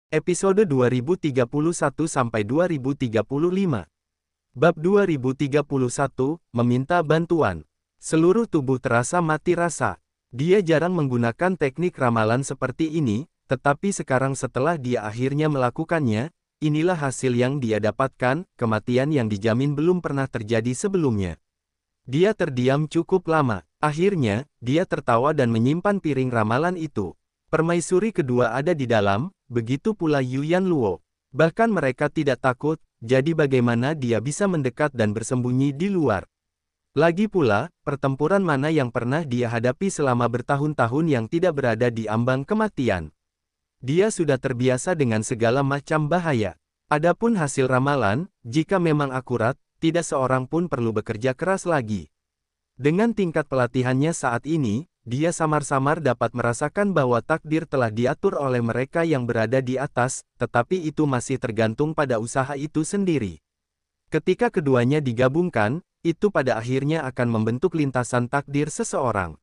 Episode 2031-2035. Bab 2031, Meminta Bantuan. Seluruh tubuh terasa mati rasa. Dia jarang menggunakan teknik ramalan seperti ini, tetapi sekarang setelah dia akhirnya melakukannya, inilah hasil yang dia dapatkan, kematian yang dijamin belum pernah terjadi sebelumnya. Dia terdiam cukup lama. Akhirnya, dia tertawa dan menyimpan piring ramalan itu. Permaisuri kedua ada di dalam, begitu pula Yuyan Luo. Bahkan mereka tidak takut, jadi bagaimana dia bisa mendekat dan bersembunyi di luar? Lagi pula, pertempuran mana yang pernah dia hadapi selama bertahun-tahun yang tidak berada di ambang kematian? Dia sudah terbiasa dengan segala macam bahaya. Adapun hasil ramalan, jika memang akurat, tidak seorang pun perlu bekerja keras lagi. Dengan tingkat pelatihannya saat ini, dia samar-samar dapat merasakan bahwa takdir telah diatur oleh mereka yang berada di atas, tetapi itu masih tergantung pada usaha itu sendiri. Ketika keduanya digabungkan, itu pada akhirnya akan membentuk lintasan takdir seseorang.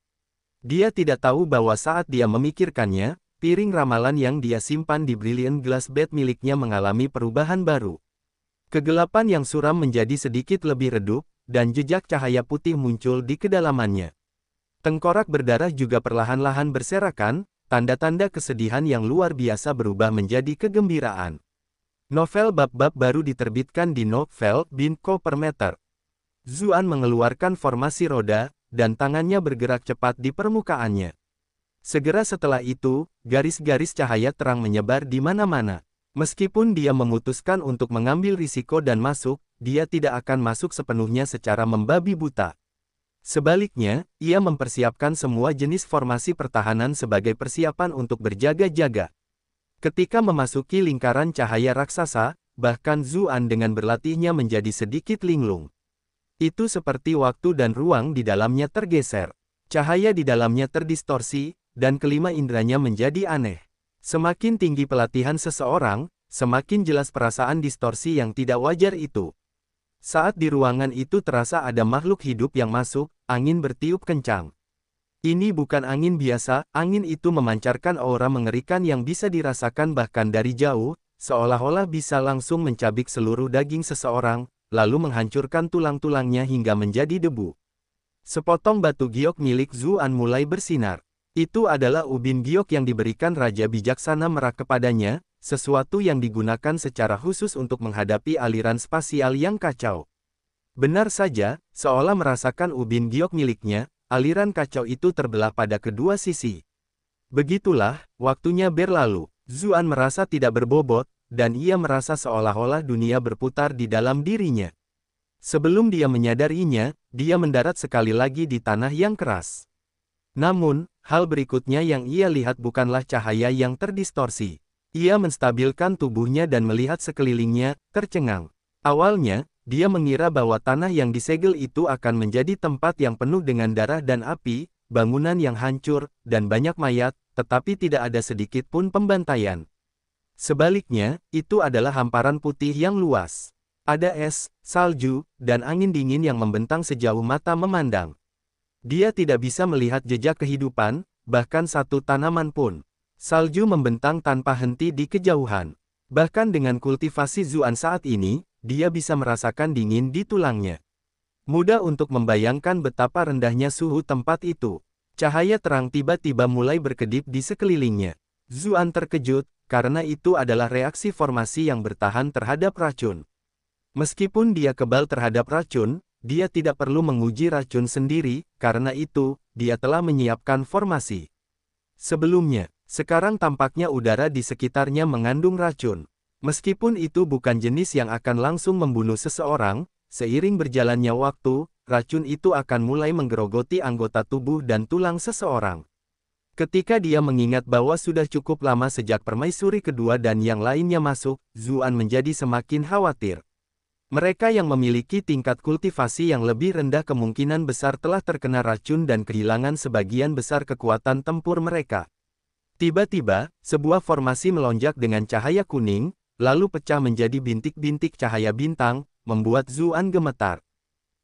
Dia tidak tahu bahwa saat dia memikirkannya, piring ramalan yang dia simpan di Brilliant Glass Bed miliknya mengalami perubahan baru. Kegelapan yang suram menjadi sedikit lebih redup, dan jejak cahaya putih muncul di kedalamannya. Tengkorak berdarah juga perlahan-lahan berserakan, tanda-tanda kesedihan yang luar biasa berubah menjadi kegembiraan. Novel bab-bab baru diterbitkan di Novel.co per meter. Zuan mengeluarkan formasi roda, dan tangannya bergerak cepat di permukaannya. Segera setelah itu, garis-garis cahaya terang menyebar di mana-mana. Meskipun dia memutuskan untuk mengambil risiko dan masuk, dia tidak akan masuk sepenuhnya secara membabi buta. Sebaliknya, ia mempersiapkan semua jenis formasi pertahanan sebagai persiapan untuk berjaga-jaga. Ketika memasuki lingkaran cahaya raksasa, bahkan Zuan dengan berlatihnya menjadi sedikit linglung. Itu seperti waktu dan ruang di dalamnya tergeser. Cahaya di dalamnya terdistorsi, dan kelima inderanya menjadi aneh. Semakin tinggi pelatihan seseorang, semakin jelas perasaan distorsi yang tidak wajar itu. Saat di ruangan itu terasa ada makhluk hidup yang masuk, angin bertiup kencang. Ini bukan angin biasa, angin itu memancarkan aura mengerikan yang bisa dirasakan bahkan dari jauh, seolah-olah bisa langsung mencabik seluruh daging seseorang, lalu menghancurkan tulang-tulangnya hingga menjadi debu. Sepotong batu giok milik Zuan mulai bersinar. Itu adalah ubin giok yang diberikan Raja Bijaksana Merak kepadanya, sesuatu yang digunakan secara khusus untuk menghadapi aliran spasial yang kacau. Benar saja, seolah merasakan ubin giok miliknya, aliran kacau itu terbelah pada kedua sisi. Begitulah, waktunya berlalu. Zuan merasa tidak berbobot, dan ia merasa seolah-olah dunia berputar di dalam dirinya. Sebelum dia menyadarinya, dia mendarat sekali lagi di tanah yang keras. Namun, hal berikutnya yang ia lihat bukanlah cahaya yang terdistorsi. Ia menstabilkan tubuhnya dan melihat sekelilingnya, tercengang. Awalnya, dia mengira bahwa tanah yang disegel itu akan menjadi tempat yang penuh dengan darah dan api, bangunan yang hancur, dan banyak mayat, tetapi tidak ada sedikit pun pembantaian. Sebaliknya, itu adalah hamparan putih yang luas. Ada es, salju, dan angin dingin yang membentang sejauh mata memandang. Dia tidak bisa melihat jejak kehidupan, bahkan satu tanaman pun. Salju membentang tanpa henti di kejauhan. Bahkan dengan kultivasi Zuan saat ini, dia bisa merasakan dingin di tulangnya. Mudah untuk membayangkan betapa rendahnya suhu tempat itu. Cahaya terang tiba-tiba mulai berkedip di sekelilingnya. Zuan terkejut, karena itu adalah reaksi formasi yang bertahan terhadap racun. Meskipun dia kebal terhadap racun, dia tidak perlu menguji racun sendiri, karena itu, dia telah menyiapkan formasi. Sebelumnya, sekarang tampaknya udara di sekitarnya mengandung racun. Meskipun itu bukan jenis yang akan langsung membunuh seseorang, seiring berjalannya waktu, racun itu akan mulai menggerogoti anggota tubuh dan tulang seseorang. Ketika dia mengingat bahwa sudah cukup lama sejak permaisuri kedua dan yang lainnya masuk, Zuan menjadi semakin khawatir. Mereka yang memiliki tingkat kultivasi yang lebih rendah kemungkinan besar telah terkena racun dan kehilangan sebagian besar kekuatan tempur mereka. Tiba-tiba, sebuah formasi melonjak dengan cahaya kuning, lalu pecah menjadi bintik-bintik cahaya bintang, membuat Zuan gemetar.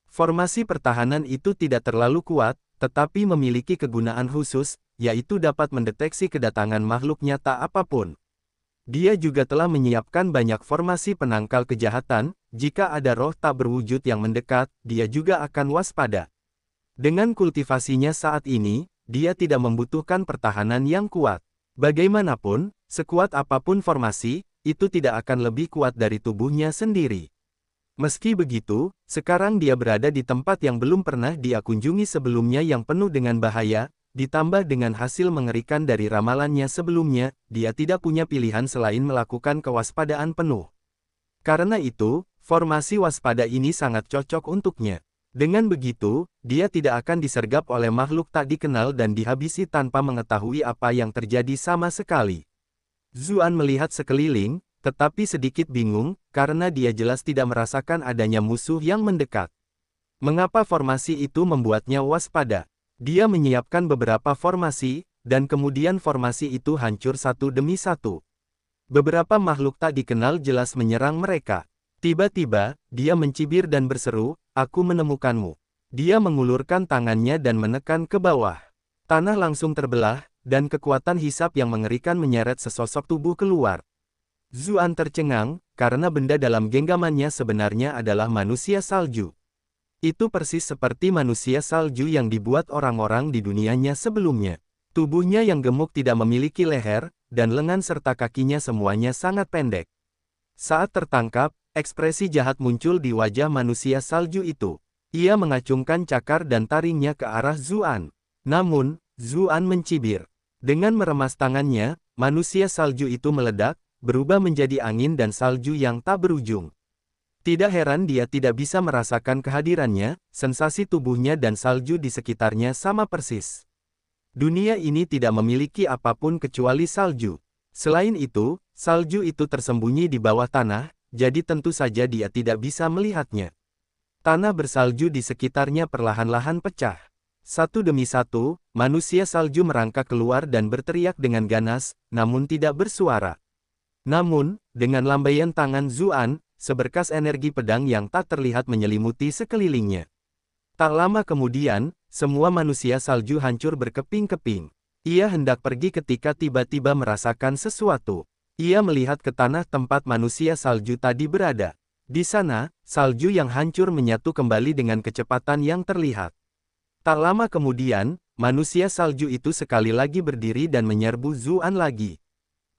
Formasi pertahanan itu tidak terlalu kuat, tetapi memiliki kegunaan khusus, yaitu dapat mendeteksi kedatangan makhluk nyata apapun. Dia juga telah menyiapkan banyak formasi penangkal kejahatan, jika ada roh tak berwujud yang mendekat, dia juga akan waspada. Dengan kultivasinya saat ini, dia tidak membutuhkan pertahanan yang kuat. Bagaimanapun, sekuat apapun formasi, itu tidak akan lebih kuat dari tubuhnya sendiri. Meski begitu, sekarang dia berada di tempat yang belum pernah dia kunjungi sebelumnya yang penuh dengan bahaya, ditambah dengan hasil mengerikan dari ramalannya sebelumnya, dia tidak punya pilihan selain melakukan kewaspadaan penuh. Karena itu, formasi waspada ini sangat cocok untuknya. Dengan begitu, dia tidak akan disergap oleh makhluk tak dikenal dan dihabisi tanpa mengetahui apa yang terjadi sama sekali. Zuan melihat sekeliling, tetapi sedikit bingung, karena dia jelas tidak merasakan adanya musuh yang mendekat. Mengapa formasi itu membuatnya waspada? Dia menyiapkan beberapa formasi, dan kemudian formasi itu hancur satu demi satu. Beberapa makhluk tak dikenal jelas menyerang mereka. Tiba-tiba, dia mencibir dan berseru, "Aku menemukanmu." Dia mengulurkan tangannya dan menekan ke bawah. Tanah langsung terbelah, dan kekuatan hisap yang mengerikan menyeret sesosok tubuh keluar. Zuan tercengang, karena benda dalam genggamannya sebenarnya adalah manusia salju. Itu persis seperti manusia salju yang dibuat orang-orang di dunianya sebelumnya. Tubuhnya yang gemuk tidak memiliki leher, dan lengan serta kakinya semuanya sangat pendek. Saat tertangkap, ekspresi jahat muncul di wajah manusia salju itu. Ia mengacungkan cakar dan taringnya ke arah Zuan. Namun, Zuan mencibir. Dengan meremas tangannya, manusia salju itu meledak, berubah menjadi angin dan salju yang tak berujung. Tidak heran dia tidak bisa merasakan kehadirannya, sensasi tubuhnya dan salju di sekitarnya sama persis. Dunia ini tidak memiliki apapun kecuali salju. Selain itu, salju itu tersembunyi di bawah tanah, jadi tentu saja dia tidak bisa melihatnya. Tanah bersalju di sekitarnya perlahan-lahan pecah. Satu demi satu, manusia salju merangkak keluar dan berteriak dengan ganas, namun tidak bersuara. Namun, dengan lambaian tangan Zuan, seberkas energi pedang yang tak terlihat menyelimuti sekelilingnya. Tak lama kemudian, semua manusia salju hancur berkeping-keping. Ia hendak pergi ketika tiba-tiba merasakan sesuatu. Ia melihat ke tanah tempat manusia salju tadi berada. Di sana, salju yang hancur menyatu kembali dengan kecepatan yang terlihat. Tak lama kemudian, manusia salju itu sekali lagi berdiri dan menyerbu Zuan lagi.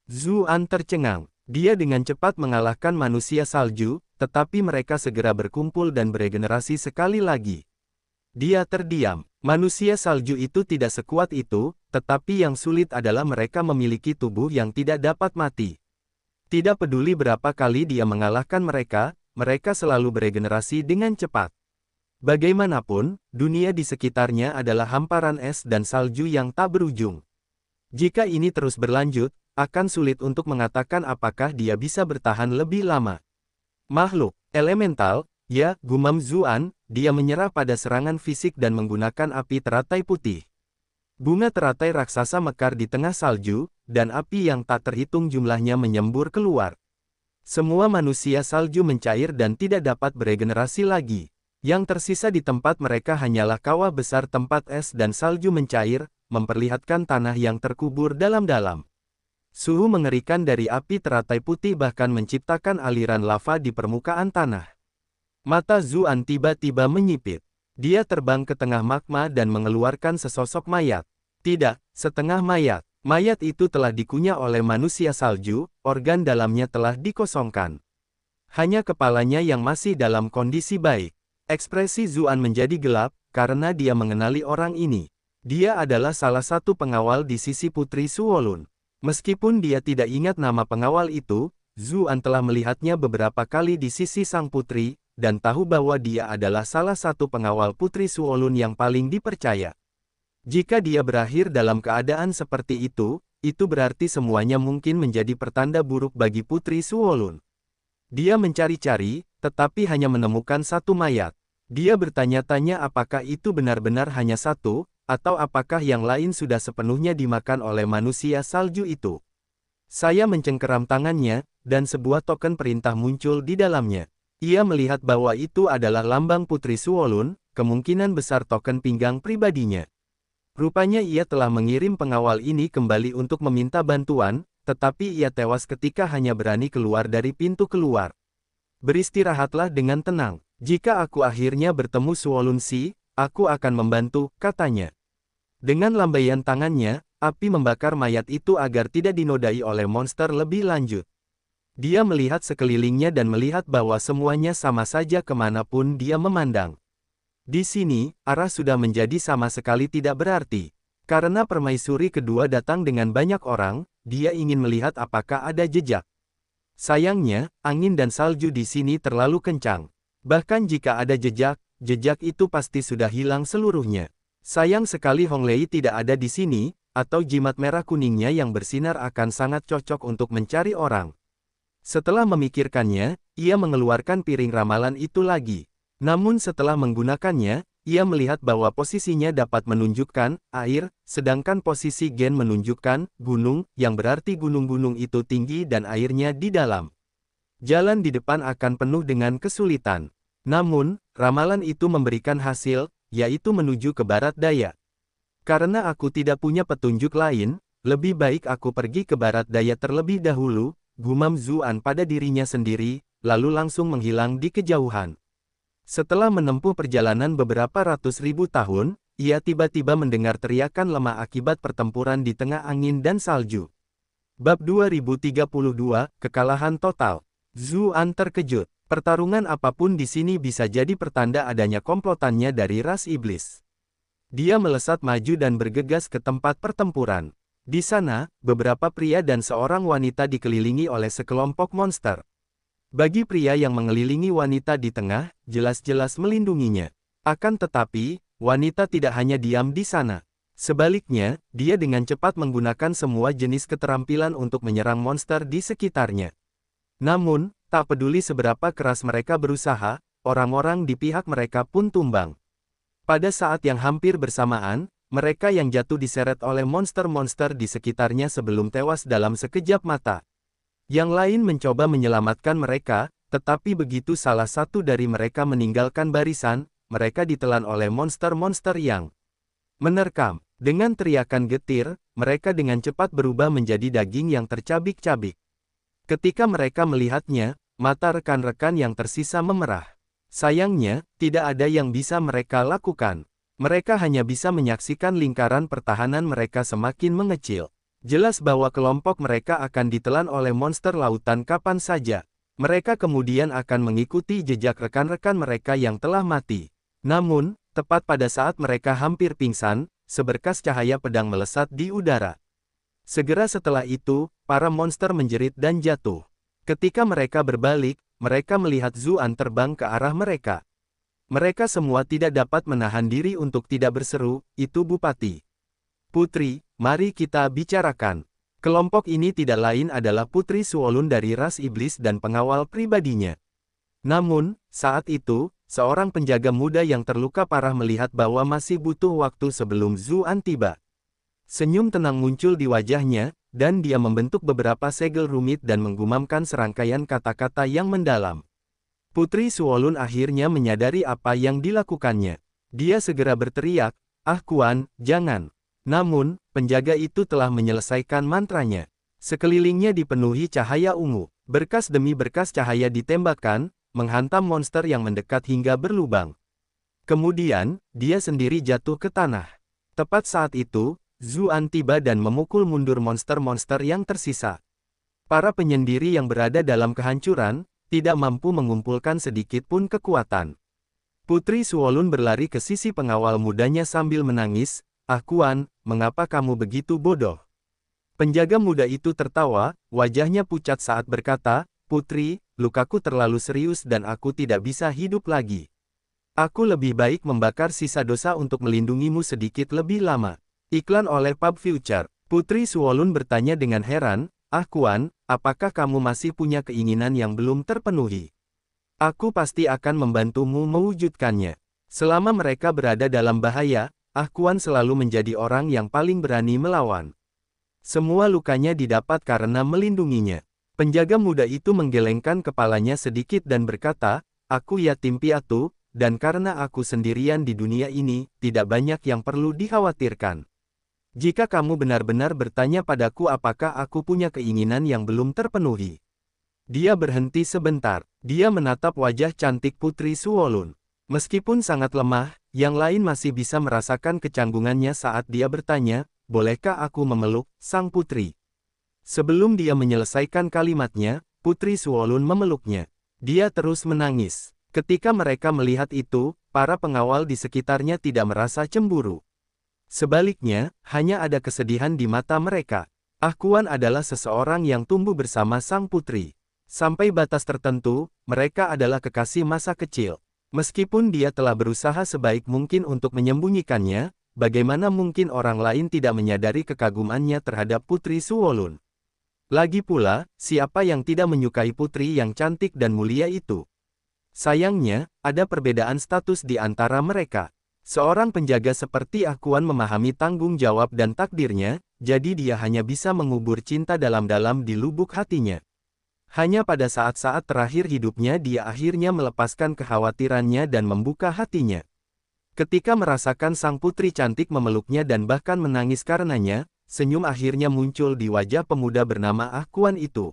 Zuan tercengang. Dia dengan cepat mengalahkan manusia salju, tetapi mereka segera berkumpul dan beregenerasi sekali lagi. Dia terdiam. Manusia salju itu tidak sekuat itu, tetapi yang sulit adalah mereka memiliki tubuh yang tidak dapat mati. Tidak peduli berapa kali dia mengalahkan mereka, mereka selalu beregenerasi dengan cepat. Bagaimanapun, dunia di sekitarnya adalah hamparan es dan salju yang tak berujung. Jika ini terus berlanjut, akan sulit untuk mengatakan apakah dia bisa bertahan lebih lama. Makhluk elemental, ya, gumam Zuan, dia menyerah pada serangan fisik dan menggunakan api teratai putih. Bunga teratai raksasa mekar di tengah salju, dan api yang tak terhitung jumlahnya menyembur keluar. Semua manusia salju mencair dan tidak dapat beregenerasi lagi. Yang tersisa di tempat mereka hanyalah kawah besar tempat es dan salju mencair, memperlihatkan tanah yang terkubur dalam-dalam. Suhu mengerikan dari api teratai putih bahkan menciptakan aliran lava di permukaan tanah. Mata Zuan tiba-tiba menyipit. Dia terbang ke tengah magma dan mengeluarkan sesosok mayat. Tidak, setengah mayat. Mayat itu telah dikunyah oleh manusia salju, organ dalamnya telah dikosongkan. Hanya kepalanya yang masih dalam kondisi baik. Ekspresi Zuan menjadi gelap, karena dia mengenali orang ini. Dia adalah salah satu pengawal di sisi Putri Suolun. Meskipun dia tidak ingat nama pengawal itu, Zuan telah melihatnya beberapa kali di sisi sang putri, dan tahu bahwa dia adalah salah satu pengawal Putri Suolun yang paling dipercaya. Jika dia berakhir dalam keadaan seperti itu berarti semuanya mungkin menjadi pertanda buruk bagi Putri Suolun. Dia mencari-cari, tetapi hanya menemukan satu mayat. Dia bertanya-tanya apakah itu benar-benar hanya satu, atau apakah yang lain sudah sepenuhnya dimakan oleh manusia salju itu. Saya mencengkeram tangannya, dan sebuah token perintah muncul di dalamnya. Ia melihat bahwa itu adalah lambang Putri Suolun, kemungkinan besar token pinggang pribadinya. Rupanya ia telah mengirim pengawal ini kembali untuk meminta bantuan, tetapi ia tewas ketika hanya berani keluar dari pintu keluar. Beristirahatlah dengan tenang. Jika aku akhirnya bertemu Suolun Si, aku akan membantu, katanya. Dengan lambaian tangannya, api membakar mayat itu agar tidak dinodai oleh monster lebih lanjut. Dia melihat sekelilingnya dan melihat bahwa semuanya sama saja kemanapun dia memandang. Di sini, arah sudah menjadi sama sekali tidak berarti. Karena permaisuri kedua datang dengan banyak orang, dia ingin melihat apakah ada jejak. Sayangnya, angin dan salju di sini terlalu kencang. Bahkan jika ada jejak, jejak itu pasti sudah hilang seluruhnya. Sayang sekali Hong Lei tidak ada di sini, atau jimat merah kuningnya yang bersinar akan sangat cocok untuk mencari orang. Setelah memikirkannya, ia mengeluarkan piring ramalan itu lagi. Namun setelah menggunakannya, ia melihat bahwa posisinya dapat menunjukkan air, sedangkan posisi gen menunjukkan gunung, yang berarti gunung-gunung itu tinggi dan airnya di dalam. Jalan di depan akan penuh dengan kesulitan. Namun, ramalan itu memberikan hasil, yaitu menuju ke barat daya. Karena aku tidak punya petunjuk lain, lebih baik aku pergi ke barat daya terlebih dahulu, gumam Zuan pada dirinya sendiri, lalu langsung menghilang di kejauhan. Setelah menempuh perjalanan beberapa ratus ribu tahun, ia tiba-tiba mendengar teriakan lemah akibat pertempuran di tengah angin dan salju. Bab 2032, Kekalahan Total. Zuan terkejut. Pertarungan apapun di sini bisa jadi pertanda adanya komplotannya dari ras iblis. Dia melesat maju dan bergegas ke tempat pertempuran. Di sana, beberapa pria dan seorang wanita dikelilingi oleh sekelompok monster. Bagi pria yang mengelilingi wanita di tengah, jelas-jelas melindunginya. Akan tetapi, wanita tidak hanya diam di sana. Sebaliknya, dia dengan cepat menggunakan semua jenis keterampilan untuk menyerang monster di sekitarnya. Namun, tak peduli seberapa keras mereka berusaha, orang-orang di pihak mereka pun tumbang. Pada saat yang hampir bersamaan, mereka yang jatuh diseret oleh monster-monster di sekitarnya sebelum tewas dalam sekejap mata. Yang lain mencoba menyelamatkan mereka, tetapi begitu salah satu dari mereka meninggalkan barisan, mereka ditelan oleh monster-monster yang menerkam. Dengan teriakan getir, mereka dengan cepat berubah menjadi daging yang tercabik-cabik. Ketika mereka melihatnya, mata rekan-rekan yang tersisa memerah. Sayangnya, tidak ada yang bisa mereka lakukan. Mereka hanya bisa menyaksikan lingkaran pertahanan mereka semakin mengecil. Jelas bahwa kelompok mereka akan ditelan oleh monster lautan kapan saja. Mereka kemudian akan mengikuti jejak rekan-rekan mereka yang telah mati. Namun, tepat pada saat mereka hampir pingsan, seberkas cahaya pedang melesat di udara. Segera setelah itu, para monster menjerit dan jatuh. Ketika mereka berbalik, mereka melihat Zuan terbang ke arah mereka. Mereka semua tidak dapat menahan diri untuk tidak berseru, "Itu Bupati." "Putri, mari kita bicarakan." Kelompok ini tidak lain adalah Putri Suolun dari ras iblis dan pengawal pribadinya. Namun, saat itu, seorang penjaga muda yang terluka parah melihat bahwa masih butuh waktu sebelum Zuan tiba. Senyum tenang muncul di wajahnya, dan dia membentuk beberapa segel rumit dan menggumamkan serangkaian kata-kata yang mendalam. Putri Suolun akhirnya menyadari apa yang dilakukannya. Dia segera berteriak, "Ah Kuan, jangan." Namun, penjaga itu telah menyelesaikan mantranya. Sekelilingnya dipenuhi cahaya ungu. Berkas demi berkas cahaya ditembakkan, menghantam monster yang mendekat hingga berlubang. Kemudian, dia sendiri jatuh ke tanah. Tepat saat itu, Zuan tiba dan memukul mundur monster-monster yang tersisa. Para penyendiri yang berada dalam kehancuran, tidak mampu mengumpulkan sedikit pun kekuatan. Putri Suolun berlari ke sisi pengawal mudanya sambil menangis, "Ah Kuan, mengapa kamu begitu bodoh?" Penjaga muda itu tertawa, wajahnya pucat saat berkata, "Putri, lukaku terlalu serius dan aku tidak bisa hidup lagi. Aku lebih baik membakar sisa dosa untuk melindungimu sedikit lebih lama." Iklan oleh Pub Future. Putri Suolun bertanya dengan heran, "Ah Kuan, apakah kamu masih punya keinginan yang belum terpenuhi? Aku pasti akan membantumu mewujudkannya." Selama mereka berada dalam bahaya, Ah Kuan selalu menjadi orang yang paling berani melawan. Semua lukanya didapat karena melindunginya. Penjaga muda itu menggelengkan kepalanya sedikit dan berkata, "Aku yatim piatu, dan karena aku sendirian di dunia ini, tidak banyak yang perlu dikhawatirkan." Jika kamu benar-benar bertanya padaku apakah aku punya keinginan yang belum terpenuhi. Dia berhenti sebentar. Dia menatap wajah cantik Putri Suolun. Meskipun sangat lemah, yang lain masih bisa merasakan kecanggungannya saat dia bertanya, bolehkah aku memeluk sang putri? Sebelum dia menyelesaikan kalimatnya, Putri Suolun memeluknya. Dia terus menangis. Ketika mereka melihat itu, para pengawal di sekitarnya tidak merasa cemburu. Sebaliknya, hanya ada kesedihan di mata mereka. Ah Kuan adalah seseorang yang tumbuh bersama sang putri. Sampai batas tertentu, mereka adalah kekasih masa kecil. Meskipun dia telah berusaha sebaik mungkin untuk menyembunyikannya, bagaimana mungkin orang lain tidak menyadari kekagumannya terhadap Putri Suolun? Lagi pula, siapa yang tidak menyukai putri yang cantik dan mulia itu? Sayangnya, ada perbedaan status di antara mereka. Seorang penjaga seperti Ah Kuan memahami tanggung jawab dan takdirnya, jadi dia hanya bisa mengubur cinta dalam-dalam di lubuk hatinya. Hanya pada saat-saat terakhir hidupnya dia akhirnya melepaskan kekhawatirannya dan membuka hatinya. Ketika merasakan sang putri cantik memeluknya dan bahkan menangis karenanya, senyum akhirnya muncul di wajah pemuda bernama Ah Kuan itu.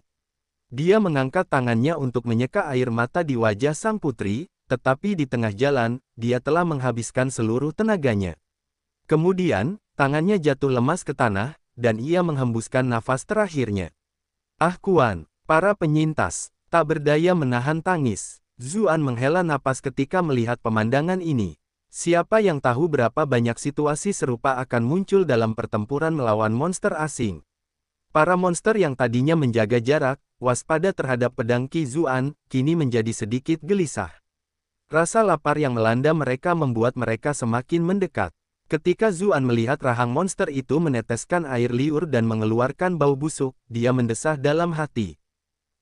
Dia mengangkat tangannya untuk menyeka air mata di wajah sang putri, tetapi di tengah jalan, dia telah menghabiskan seluruh tenaganya. Kemudian, tangannya jatuh lemas ke tanah, dan ia menghembuskan nafas terakhirnya. Ah Kuan. Para penyintas tak berdaya menahan tangis. Zuan menghela napas ketika melihat pemandangan ini. Siapa yang tahu berapa banyak situasi serupa akan muncul dalam pertempuran melawan monster asing. Para monster yang tadinya menjaga jarak, waspada terhadap pedang Qi Zuan, kini menjadi sedikit gelisah. Rasa lapar yang melanda mereka membuat mereka semakin mendekat. Ketika Zuan melihat rahang monster itu meneteskan air liur dan mengeluarkan bau busuk, dia mendesah dalam hati.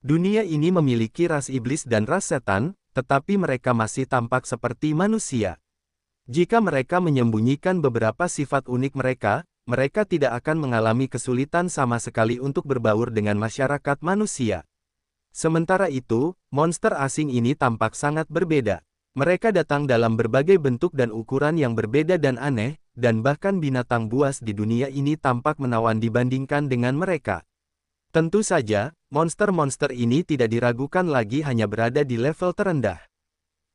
Dunia ini memiliki ras iblis dan ras setan, tetapi mereka masih tampak seperti manusia. Jika mereka menyembunyikan beberapa sifat unik mereka, mereka tidak akan mengalami kesulitan sama sekali untuk berbaur dengan masyarakat manusia. Sementara itu, monster asing ini tampak sangat berbeda. Mereka datang dalam berbagai bentuk dan ukuran yang berbeda dan aneh, dan bahkan binatang buas di dunia ini tampak menawan dibandingkan dengan mereka. Tentu saja, monster-monster ini tidak diragukan lagi hanya berada di level terendah.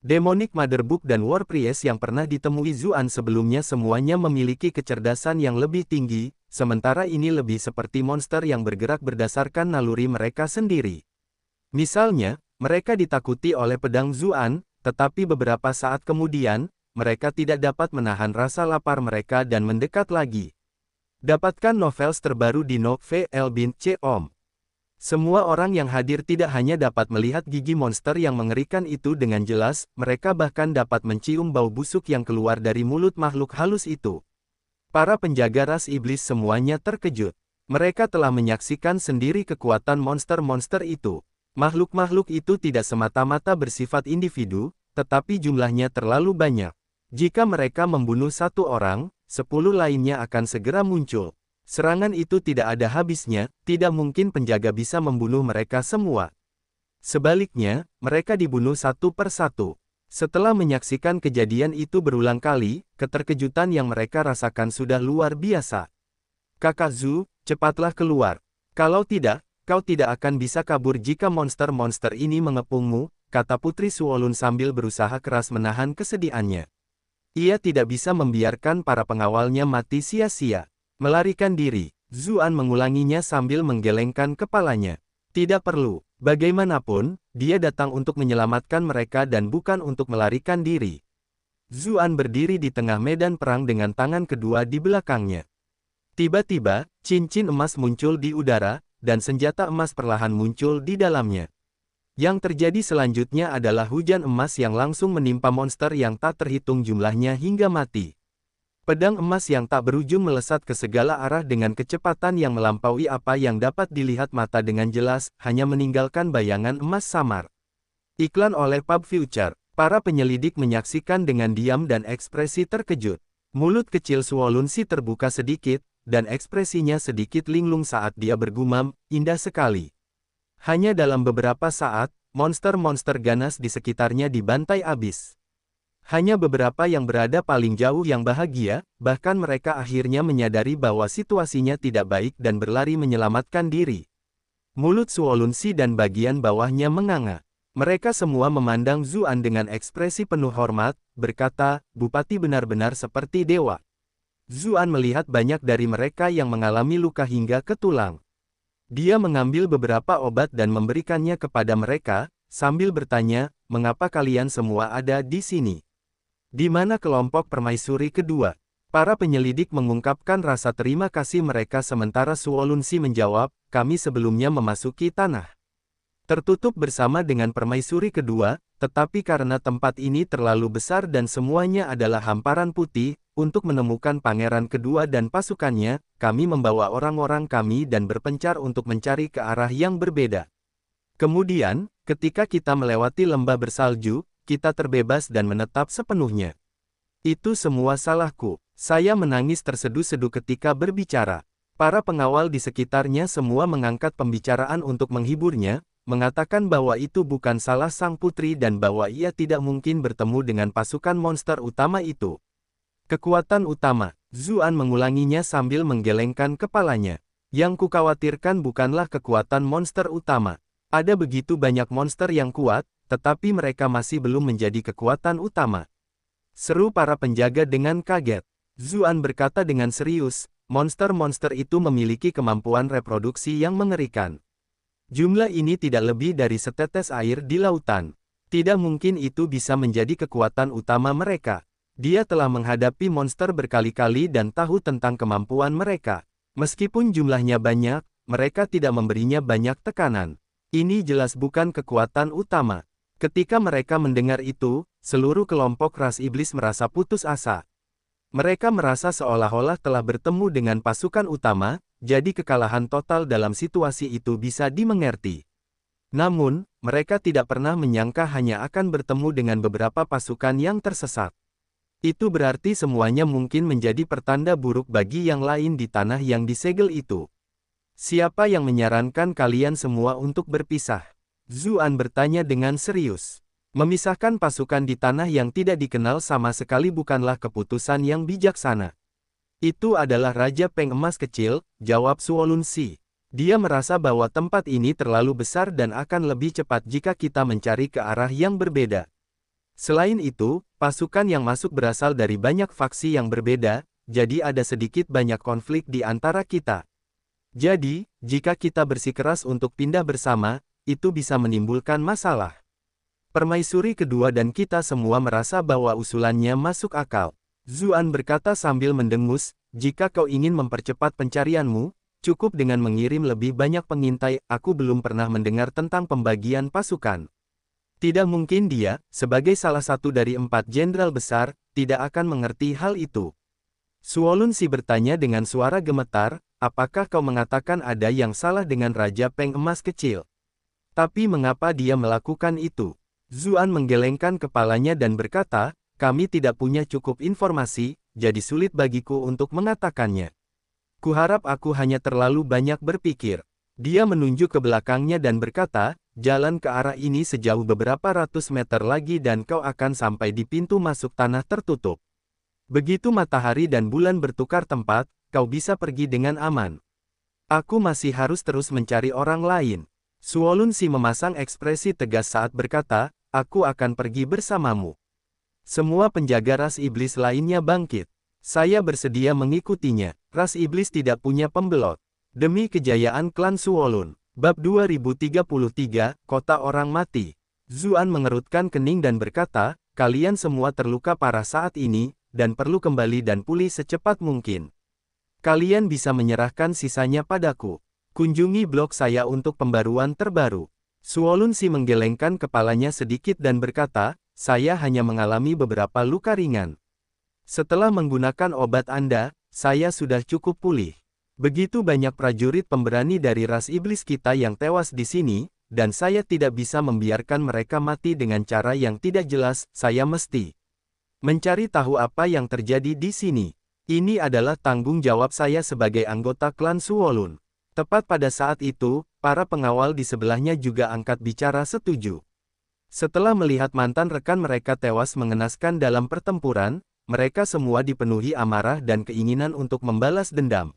Demonic Mother Book dan War Priest yang pernah ditemui Zuan sebelumnya semuanya memiliki kecerdasan yang lebih tinggi, sementara ini lebih seperti monster yang bergerak berdasarkan naluri mereka sendiri. Misalnya, mereka ditakuti oleh pedang Zuan, tetapi beberapa saat kemudian, mereka tidak dapat menahan rasa lapar mereka dan mendekat lagi. Dapatkan novels terbaru di novel.com. Semua orang yang hadir tidak hanya dapat melihat gigi monster yang mengerikan itu dengan jelas, mereka bahkan dapat mencium bau busuk yang keluar dari mulut makhluk halus itu. Para penjaga ras iblis semuanya terkejut. Mereka telah menyaksikan sendiri kekuatan monster-monster itu. Makhluk-makhluk itu tidak semata-mata bersifat individu, tetapi jumlahnya terlalu banyak. Jika mereka membunuh satu orang, 10 lainnya akan segera muncul. Serangan itu tidak ada habisnya, tidak mungkin penjaga bisa membunuh mereka semua. Sebaliknya, mereka dibunuh satu per satu. Setelah menyaksikan kejadian itu berulang kali, keterkejutan yang mereka rasakan sudah luar biasa. Kakak Zhu, cepatlah keluar. Kalau tidak, kau tidak akan bisa kabur jika monster-monster ini mengepungmu, kata Putri Suolun sambil berusaha keras menahan kesedihannya. Ia tidak bisa membiarkan para pengawalnya mati sia-sia. Melarikan diri, Zuan mengulanginya sambil menggelengkan kepalanya. Tidak perlu, bagaimanapun, dia datang untuk menyelamatkan mereka dan bukan untuk melarikan diri. Zuan berdiri di tengah medan perang dengan tangan kedua di belakangnya. Tiba-tiba, cincin emas muncul di udara, dan senjata emas perlahan muncul di dalamnya. Yang terjadi selanjutnya adalah hujan emas yang langsung menimpa monster yang tak terhitung jumlahnya hingga mati. Pedang emas yang tak berujung melesat ke segala arah dengan kecepatan yang melampaui apa yang dapat dilihat mata dengan jelas, hanya meninggalkan bayangan emas samar. Iklan oleh Pub Future. Para penyelidik menyaksikan dengan diam dan ekspresi terkejut. Mulut kecil Suolun Si terbuka sedikit, dan ekspresinya sedikit linglung saat dia bergumam, indah sekali. Hanya dalam beberapa saat, monster-monster ganas di sekitarnya dibantai abis. Hanya beberapa yang berada paling jauh yang bahagia, bahkan mereka akhirnya menyadari bahwa situasinya tidak baik dan berlari menyelamatkan diri. Mulut Suolunsi dan bagian bawahnya menganga. Mereka semua memandang Zuan dengan ekspresi penuh hormat, berkata, Bupati benar-benar seperti dewa. Zuan melihat banyak dari mereka yang mengalami luka hingga ke tulang. Dia mengambil beberapa obat dan memberikannya kepada mereka, sambil bertanya, mengapa kalian semua ada di sini? Di mana kelompok permaisuri kedua? Para penyelidik mengungkapkan rasa terima kasih mereka sementara Suolunsi menjawab, kami sebelumnya memasuki tanah tertutup bersama dengan permaisuri kedua, tetapi karena tempat ini terlalu besar dan semuanya adalah hamparan putih, untuk menemukan pangeran kedua dan pasukannya, kami membawa orang-orang kami dan berpencar untuk mencari ke arah yang berbeda. Kemudian, ketika kita melewati lembah bersalju, kita terbebas dan menetap sepenuhnya. Itu semua salahku. Saya menangis terseduh-seduh ketika berbicara. Para pengawal di sekitarnya semua mengangkat pembicaraan untuk menghiburnya, mengatakan bahwa itu bukan salah sang putri dan bahwa ia tidak mungkin bertemu dengan pasukan monster utama itu. Kekuatan utama, Zuan mengulanginya sambil menggelengkan kepalanya. Yang kukhawatirkan bukanlah kekuatan monster utama. Ada begitu banyak monster yang kuat, tetapi mereka masih belum menjadi kekuatan utama. Seru para penjaga dengan kaget. Zuan berkata dengan serius, monster-monster itu memiliki kemampuan reproduksi yang mengerikan. Jumlah ini tidak lebih dari setetes air di lautan. Tidak mungkin itu bisa menjadi kekuatan utama mereka. Dia telah menghadapi monster berkali-kali dan tahu tentang kemampuan mereka. Meskipun jumlahnya banyak, mereka tidak memberinya banyak tekanan. Ini jelas bukan kekuatan utama. Ketika mereka mendengar itu, seluruh kelompok ras iblis merasa putus asa. Mereka merasa seolah-olah telah bertemu dengan pasukan utama, jadi kekalahan total dalam situasi itu bisa dimengerti. Namun, mereka tidak pernah menyangka hanya akan bertemu dengan beberapa pasukan yang tersesat. Itu berarti semuanya mungkin menjadi pertanda buruk bagi yang lain di tanah yang disegel itu. Siapa yang menyarankan kalian semua untuk berpisah? Zuan bertanya dengan serius. Memisahkan pasukan di tanah yang tidak dikenal sama sekali bukanlah keputusan yang bijaksana. Itu adalah Raja Peng Emas kecil, jawab Suolunsi. Dia merasa bahwa tempat ini terlalu besar dan akan lebih cepat jika kita mencari ke arah yang berbeda. Selain itu, pasukan yang masuk berasal dari banyak faksi yang berbeda, jadi ada sedikit banyak konflik di antara kita. Jadi, jika kita bersikeras untuk pindah bersama, itu bisa menimbulkan masalah. Permaisuri kedua dan kita semua merasa bahwa usulannya masuk akal. Zuan berkata sambil mendengus, jika kau ingin mempercepat pencarianmu, cukup dengan mengirim lebih banyak pengintai. Aku belum pernah mendengar tentang pembagian pasukan. Tidak mungkin dia, sebagai salah satu dari 4 jenderal besar, tidak akan mengerti hal itu. Suolunsi bertanya dengan suara gemetar, apakah kau mengatakan ada yang salah dengan Raja Peng Emas kecil? Tapi mengapa dia melakukan itu? Zuan menggelengkan kepalanya dan berkata, kami tidak punya cukup informasi, jadi sulit bagiku untuk mengatakannya. Kuharap aku hanya terlalu banyak berpikir. Dia menunjuk ke belakangnya dan berkata, jalan ke arah ini sejauh beberapa ratus meter lagi dan kau akan sampai di pintu masuk tanah tertutup. Begitu matahari dan bulan bertukar tempat, kau bisa pergi dengan aman. Aku masih harus terus mencari orang lain. Suolunsi memasang ekspresi tegas saat berkata, aku akan pergi bersamamu. Semua penjaga ras iblis lainnya bangkit. Saya bersedia mengikutinya. Ras iblis tidak punya pembelot. Demi kejayaan klan Suolun. Bab 2033, Kota Orang Mati. Zuan mengerutkan kening dan berkata, kalian semua terluka parah saat ini, dan perlu kembali dan pulih secepat mungkin. Kalian bisa menyerahkan sisanya padaku. Kunjungi blog saya untuk pembaruan terbaru. Suolunsi menggelengkan kepalanya sedikit dan berkata, saya hanya mengalami beberapa luka ringan. Setelah menggunakan obat Anda, saya sudah cukup pulih. Begitu banyak prajurit pemberani dari ras iblis kita yang tewas di sini, dan saya tidak bisa membiarkan mereka mati dengan cara yang tidak jelas. Saya mesti mencari tahu apa yang terjadi di sini. Ini adalah tanggung jawab saya sebagai anggota klan Suolun. Tepat pada saat itu, para pengawal di sebelahnya juga angkat bicara setuju. Setelah melihat mantan rekan mereka tewas mengenaskan dalam pertempuran, mereka semua dipenuhi amarah dan keinginan untuk membalas dendam.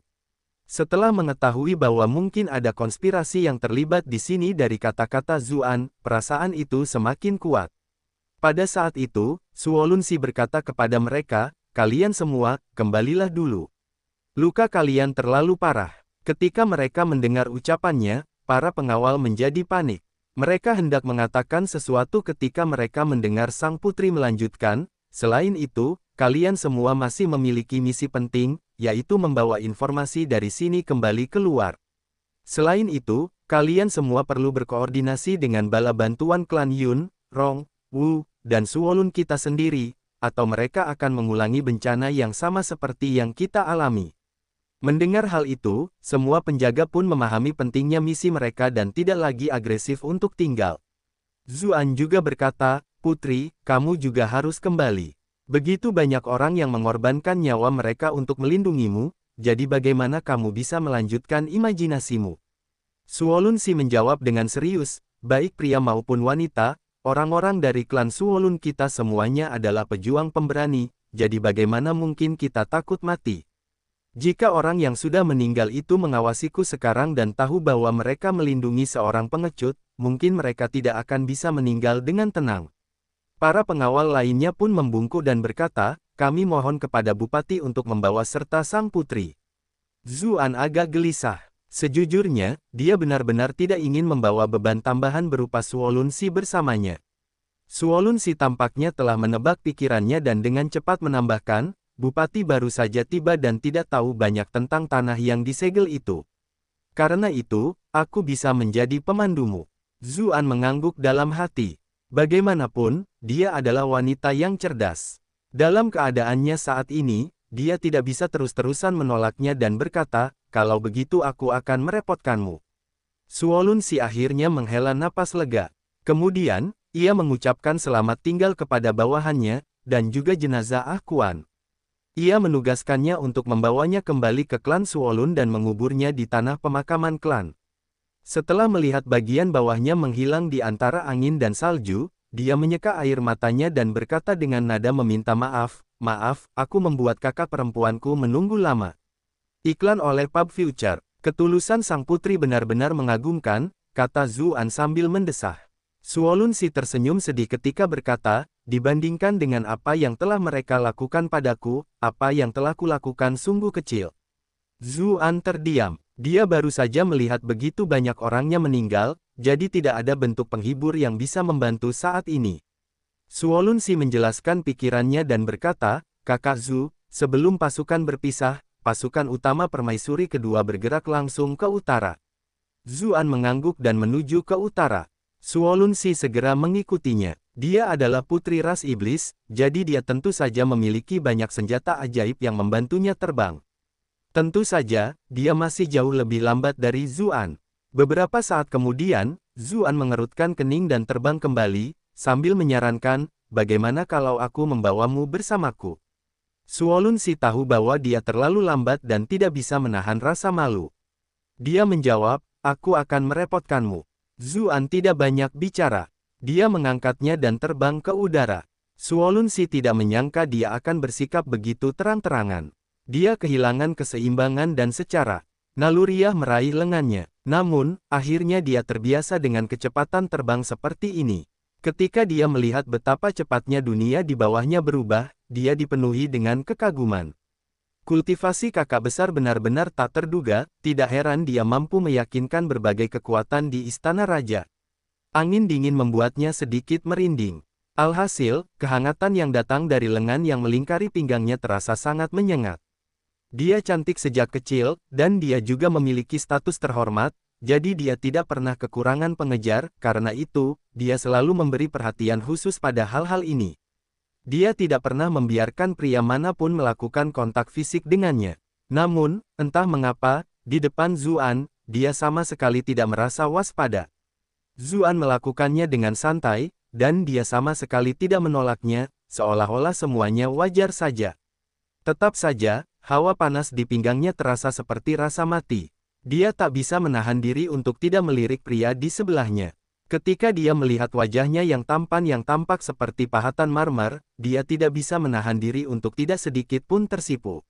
Setelah mengetahui bahwa mungkin ada konspirasi yang terlibat di sini dari kata-kata Zuan, perasaan itu semakin kuat. Pada saat itu, Suolunsi berkata kepada mereka, "Kalian semua, kembalilah dulu. Luka kalian terlalu parah." Ketika mereka mendengar ucapannya, para pengawal menjadi panik. Mereka hendak mengatakan sesuatu ketika mereka mendengar sang putri melanjutkan, "Selain itu, kalian semua masih memiliki misi penting, yaitu membawa informasi dari sini kembali keluar. Selain itu, kalian semua perlu berkoordinasi dengan bala bantuan klan Yun, Rong, Wu, dan Suolun kita sendiri, atau mereka akan mengulangi bencana yang sama seperti yang kita alami." Mendengar hal itu, semua penjaga pun memahami pentingnya misi mereka dan tidak lagi agresif untuk tinggal. Zuan juga berkata, "Putri, kamu juga harus kembali. Begitu banyak orang yang mengorbankan nyawa mereka untuk melindungimu, jadi bagaimana kamu bisa melanjutkan imajinasimu?" Suolunsi menjawab dengan serius, "Baik pria maupun wanita, orang-orang dari klan Suolun kita semuanya adalah pejuang pemberani, jadi bagaimana mungkin kita takut mati? Jika orang yang sudah meninggal itu mengawasiku sekarang dan tahu bahwa mereka melindungi seorang pengecut, mungkin mereka tidak akan bisa meninggal dengan tenang." Para pengawal lainnya pun membungkuk dan berkata, "Kami mohon kepada Bupati untuk membawa serta sang putri." Zuan agak gelisah. Sejujurnya, dia benar-benar tidak ingin membawa beban tambahan berupa Suolunsi bersamanya. Suolunsi tampaknya telah menebak pikirannya dan dengan cepat menambahkan, "Bupati baru saja tiba dan tidak tahu banyak tentang tanah yang disegel itu. Karena itu, aku bisa menjadi pemandumu." Zuan mengangguk dalam hati. Bagaimanapun, dia adalah wanita yang cerdas. Dalam keadaannya saat ini, dia tidak bisa terus-terusan menolaknya dan berkata, "Kalau begitu aku akan merepotkanmu." Suolunsi akhirnya menghela napas lega. Kemudian, ia mengucapkan selamat tinggal kepada bawahannya, dan juga jenazah Ah Kuan. Ia menugaskannya untuk membawanya kembali ke klan Suolun dan menguburnya di tanah pemakaman klan. Setelah melihat bagian bawahnya menghilang di antara angin dan salju, dia menyeka air matanya dan berkata dengan nada meminta maaf, "Maaf, aku membuat kakak perempuanku menunggu lama." Iklan oleh Pub Future. Ketulusan sang putri benar-benar mengagumkan, kata Zuan sambil mendesah. Suolunsi tersenyum sedih ketika berkata, "Dibandingkan dengan apa yang telah mereka lakukan padaku, apa yang telah kulakukan sungguh kecil." Zuan terdiam. Dia baru saja melihat begitu banyak orangnya meninggal, jadi tidak ada bentuk penghibur yang bisa membantu saat ini. Suolunsi menjelaskan pikirannya dan berkata, "Kakak Zu, sebelum pasukan berpisah, pasukan utama permaisuri kedua bergerak langsung ke utara." Zuan mengangguk dan menuju ke utara. Suolunsi segera mengikutinya. Dia adalah putri ras iblis, jadi dia tentu saja memiliki banyak senjata ajaib yang membantunya terbang. Tentu saja, dia masih jauh lebih lambat dari Zuan. Beberapa saat kemudian, Zuan mengerutkan kening dan terbang kembali, sambil menyarankan, "Bagaimana kalau aku membawamu bersamaku?" Suolunsi tahu bahwa dia terlalu lambat dan tidak bisa menahan rasa malu. Dia menjawab, "Aku akan merepotkanmu." Zuan tidak banyak bicara. Dia mengangkatnya dan terbang ke udara. Suolunsi tidak menyangka dia akan bersikap begitu terang-terangan. Dia kehilangan keseimbangan dan secara naluriah meraih lengannya. Namun, akhirnya dia terbiasa dengan kecepatan terbang seperti ini. Ketika dia melihat betapa cepatnya dunia di bawahnya berubah, dia dipenuhi dengan kekaguman. Kultivasi kakak besar benar-benar tak terduga, tidak heran dia mampu meyakinkan berbagai kekuatan di istana raja. Angin dingin membuatnya sedikit merinding. Alhasil, kehangatan yang datang dari lengan yang melingkari pinggangnya terasa sangat menyengat. Dia cantik sejak kecil, dan dia juga memiliki status terhormat, jadi dia tidak pernah kekurangan pengejar, karena itu, dia selalu memberi perhatian khusus pada hal-hal ini. Dia tidak pernah membiarkan pria manapun melakukan kontak fisik dengannya. Namun, entah mengapa, di depan Zuan, dia sama sekali tidak merasa waspada. Zuan melakukannya dengan santai, dan dia sama sekali tidak menolaknya, seolah-olah semuanya wajar saja. Tetap saja, hawa panas di pinggangnya terasa seperti rasa mati. Dia tak bisa menahan diri untuk tidak melirik pria di sebelahnya. Ketika dia melihat wajahnya yang tampan yang tampak seperti pahatan marmer, dia tidak bisa menahan diri untuk tidak sedikit pun tersipu.